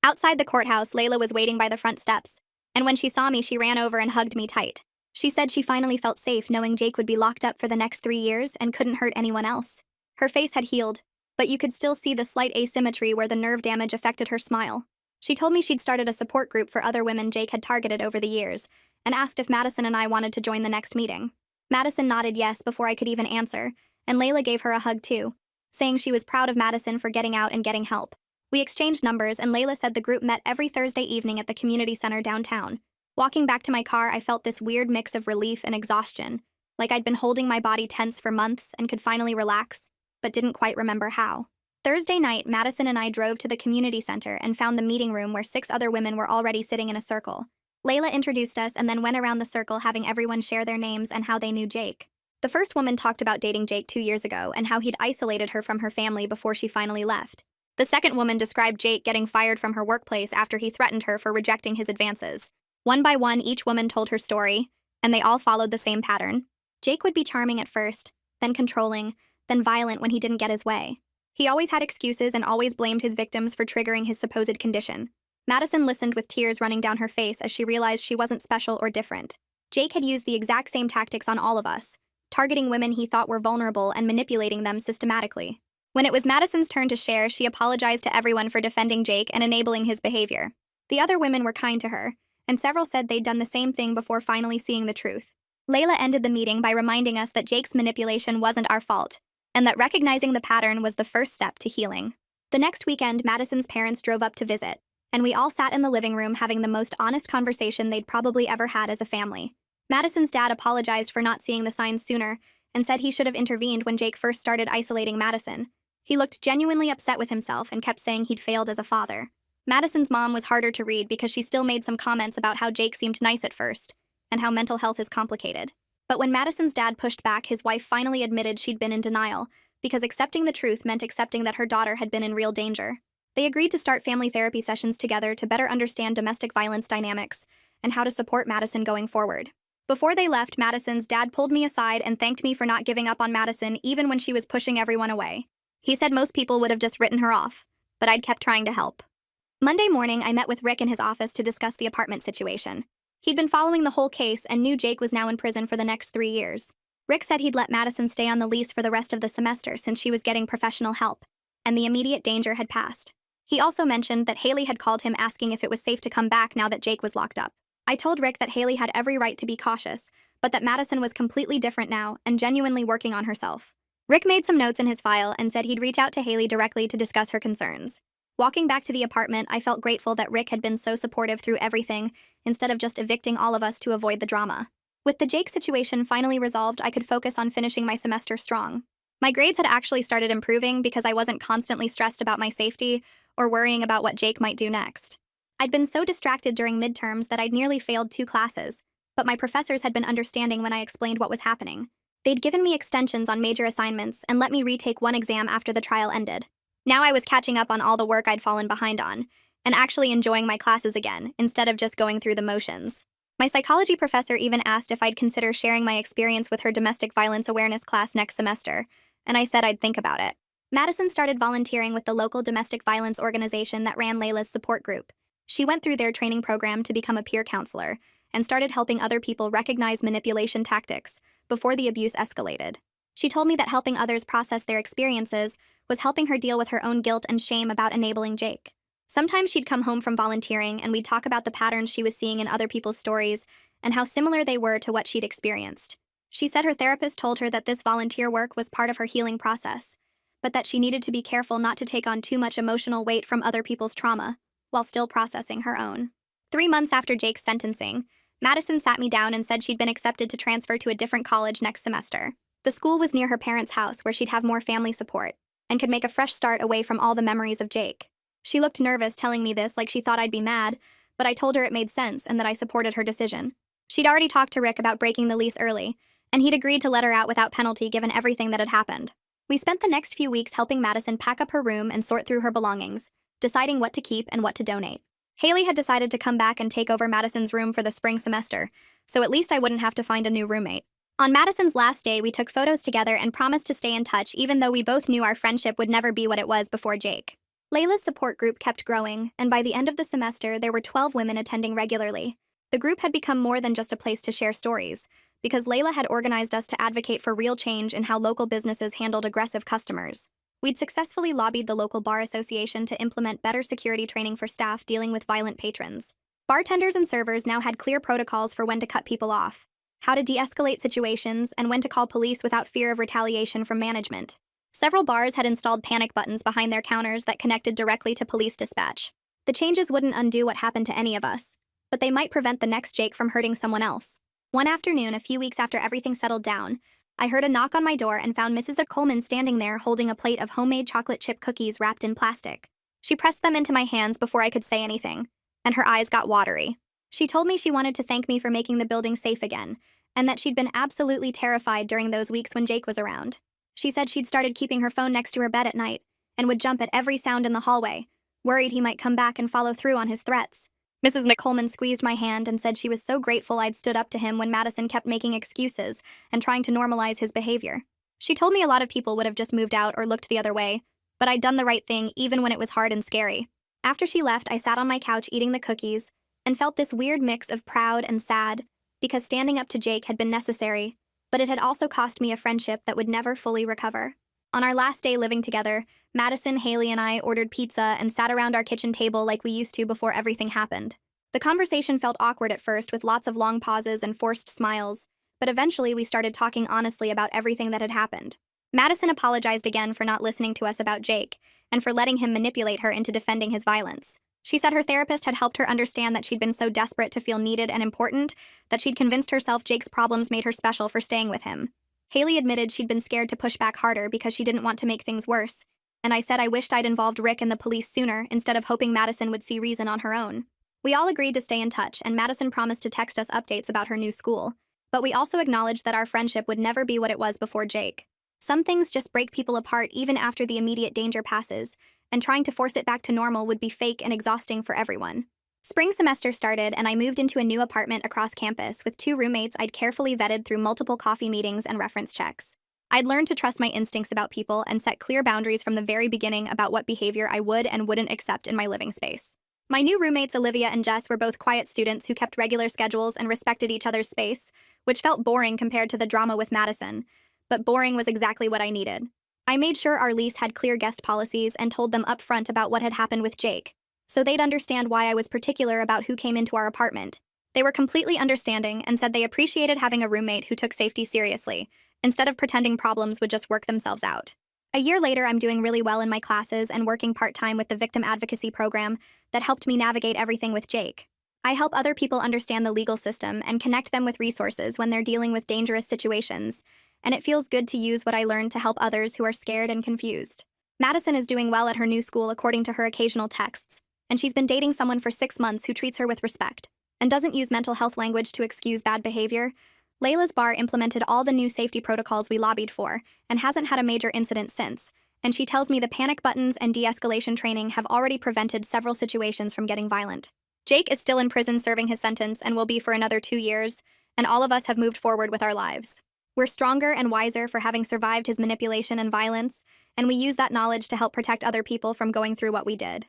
Outside the courthouse, Layla was waiting by the front steps, and when she saw me, she ran over and hugged me tight. She said she finally felt safe knowing Jake would be locked up for the next 3 years and couldn't hurt anyone else. Her face had healed, but you could still see the slight asymmetry where the nerve damage affected her smile. She told me she'd started a support group for other women Jake had targeted over the years, and asked if Madison and I wanted to join the next meeting. Madison nodded yes before I could even answer, and Layla gave her a hug too, saying she was proud of Madison for getting out and getting help. We exchanged numbers, and Layla said the group met every Thursday evening at the community center downtown. Walking back to my car, I felt this weird mix of relief and exhaustion, like I'd been holding my body tense for months and could finally relax, but didn't quite remember how. Thursday night, Madison and I drove to the community center and found the meeting room where 6 other women were already sitting in a circle. Layla introduced us and then went around the circle having everyone share their names and how they knew Jake. The first woman talked about dating Jake 2 years ago and how he'd isolated her from her family before she finally left. The second woman described Jake getting fired from her workplace after he threatened her for rejecting his advances. One by one, each woman told her story, and they all followed the same pattern. Jake would be charming at first, then controlling, then violent when he didn't get his way. He always had excuses and always blamed his victims for triggering his supposed condition. Madison listened with tears running down her face as she realized she wasn't special or different. Jake had used the exact same tactics on all of us, targeting women he thought were vulnerable and manipulating them systematically. When it was Madison's turn to share, she apologized to everyone for defending Jake and enabling his behavior. The other women were kind to her, and several said they'd done the same thing before finally seeing the truth. Layla ended the meeting by reminding us that Jake's manipulation wasn't our fault, and that recognizing the pattern was the first step to healing. The next weekend, Madison's parents drove up to visit, and we all sat in the living room having the most honest conversation they'd probably ever had as a family. Madison's dad apologized for not seeing the signs sooner and said he should have intervened when Jake first started isolating Madison. He looked genuinely upset with himself and kept saying he'd failed as a father. Madison's mom was harder to read because she still made some comments about how Jake seemed nice at first and how mental health is complicated. But when Madison's dad pushed back, his wife finally admitted she'd been in denial because accepting the truth meant accepting that her daughter had been in real danger. They agreed to start family therapy sessions together to better understand domestic violence dynamics and how to support Madison going forward. Before they left, Madison's dad pulled me aside and thanked me for not giving up on Madison even when she was pushing everyone away. He said most people would have just written her off, but I'd kept trying to help. Monday morning, I met with Rick in his office to discuss the apartment situation. He'd been following the whole case and knew Jake was now in prison for the next 3 years. Rick said he'd let Madison stay on the lease for the rest of the semester since she was getting professional help, and the immediate danger had passed. He also mentioned that Haley had called him asking if it was safe to come back now that Jake was locked up. I told Rick that Haley had every right to be cautious, but that Madison was completely different now and genuinely working on herself. Rick made some notes in his file and said he'd reach out to Haley directly to discuss her concerns. Walking back to the apartment, I felt grateful that Rick had been so supportive through everything instead of just evicting all of us to avoid the drama. With the Jake situation finally resolved, I could focus on finishing my semester strong. My grades had actually started improving because I wasn't constantly stressed about my safety or worrying about what Jake might do next. I'd been so distracted during midterms that I'd nearly failed 2 classes, but my professors had been understanding when I explained what was happening. They'd given me extensions on major assignments and let me retake 1 exam after the trial ended. Now I was catching up on all the work I'd fallen behind on, and actually enjoying my classes again, instead of just going through the motions. My psychology professor even asked if I'd consider sharing my experience with her domestic violence awareness class next semester, and I said I'd think about it. Madison started volunteering with the local domestic violence organization that ran Layla's support group, She went through their training program to become a peer counselor and started helping other people recognize manipulation tactics before the abuse escalated. She told me that helping others process their experiences was helping her deal with her own guilt and shame about enabling Jake. Sometimes she'd come home from volunteering and we'd talk about the patterns she was seeing in other people's stories and how similar they were to what she'd experienced. She said her therapist told her that this volunteer work was part of her healing process, but that she needed to be careful not to take on too much emotional weight from other people's trauma while still processing her own. 3 months after Jake's sentencing, Madison sat me down and said she'd been accepted to transfer to a different college next semester. The school was near her parents' house where she'd have more family support and could make a fresh start away from all the memories of Jake. She looked nervous telling me this like she thought I'd be mad, but I told her it made sense and that I supported her decision. She'd already talked to Rick about breaking the lease early, and he'd agreed to let her out without penalty given everything that had happened. We spent the next few weeks helping Madison pack up her room and sort through her belongings, deciding what to keep and what to donate. Haley had decided to come back and take over Madison's room for the spring semester, so at least I wouldn't have to find a new roommate. On Madison's last day, we took photos together and promised to stay in touch even though we both knew our friendship would never be what it was before Jake. Layla's support group kept growing, and by the end of the semester, there were 12 women attending regularly. The group had become more than just a place to share stories, because Layla had organized us to advocate for real change in how local businesses handled aggressive customers. We'd successfully lobbied the local bar association to implement better security training for staff dealing with violent patrons. Bartenders and servers now had clear protocols for when to cut people off, how to de-escalate situations, and when to call police without fear of retaliation from management. Several bars had installed panic buttons behind their counters that connected directly to police dispatch. The changes wouldn't undo what happened to any of us, but they might prevent the next Jake from hurting someone else. One afternoon, a few weeks after everything settled down, I heard a knock on my door and found Mrs. Coleman standing there holding a plate of homemade chocolate chip cookies wrapped in plastic. She pressed them into my hands before I could say anything, and her eyes got watery. She told me she wanted to thank me for making the building safe again, and that she'd been absolutely terrified during those weeks when Jake was around. She said she'd started keeping her phone next to her bed at night and would jump at every sound in the hallway, worried he might come back and follow through on his threats. Mrs. Coleman squeezed my hand and said she was so grateful I'd stood up to him when Madison kept making excuses and trying to normalize his behavior. She told me a lot of people would have just moved out or looked the other way, but I'd done the right thing even when it was hard and scary. After she left, I sat on my couch eating the cookies and felt this weird mix of proud and sad because standing up to Jake had been necessary, but it had also cost me a friendship that would never fully recover. On our last day living together, Madison, Haley, and I ordered pizza and sat around our kitchen table like we used to before everything happened. The conversation felt awkward at first with lots of long pauses and forced smiles, but eventually we started talking honestly about everything that had happened. Madison apologized again for not listening to us about Jake and for letting him manipulate her into defending his violence. She said her therapist had helped her understand that she'd been so desperate to feel needed and important that she'd convinced herself Jake's problems made her special for staying with him. Haley admitted she'd been scared to push back harder because she didn't want to make things worse, and I said I wished I'd involved Rick and the police sooner instead of hoping Madison would see reason on her own. We all agreed to stay in touch, and Madison promised to text us updates about her new school, but we also acknowledged that our friendship would never be what it was before Jake. Some things just break people apart even after the immediate danger passes, and trying to force it back to normal would be fake and exhausting for everyone. Spring semester started, and I moved into a new apartment across campus with 2 roommates I'd carefully vetted through multiple coffee meetings and reference checks. I'd learned to trust my instincts about people and set clear boundaries from the very beginning about what behavior I would and wouldn't accept in my living space. My new roommates Olivia and Jess were both quiet students who kept regular schedules and respected each other's space, which felt boring compared to the drama with Madison, but boring was exactly what I needed. I made sure our lease had clear guest policies and told them upfront about what had happened with Jake, so they'd understand why I was particular about who came into our apartment. They were completely understanding and said they appreciated having a roommate who took safety seriously, instead of pretending problems would just work themselves out. A year later, I'm doing really well in my classes and working part-time with the victim advocacy program that helped me navigate everything with Jake. I help other people understand the legal system and connect them with resources when they're dealing with dangerous situations, and it feels good to use what I learned to help others who are scared and confused. Madison is doing well at her new school according to her occasional texts, and she's been dating someone for 6 months who treats her with respect and doesn't use mental health language to excuse bad behavior. Layla's bar implemented all the new safety protocols we lobbied for and hasn't had a major incident since, and she tells me the panic buttons and de-escalation training have already prevented several situations from getting violent. Jake is still in prison serving his sentence and will be for another 2 years, and all of us have moved forward with our lives. We're stronger and wiser for having survived his manipulation and violence, and we use that knowledge to help protect other people from going through what we did.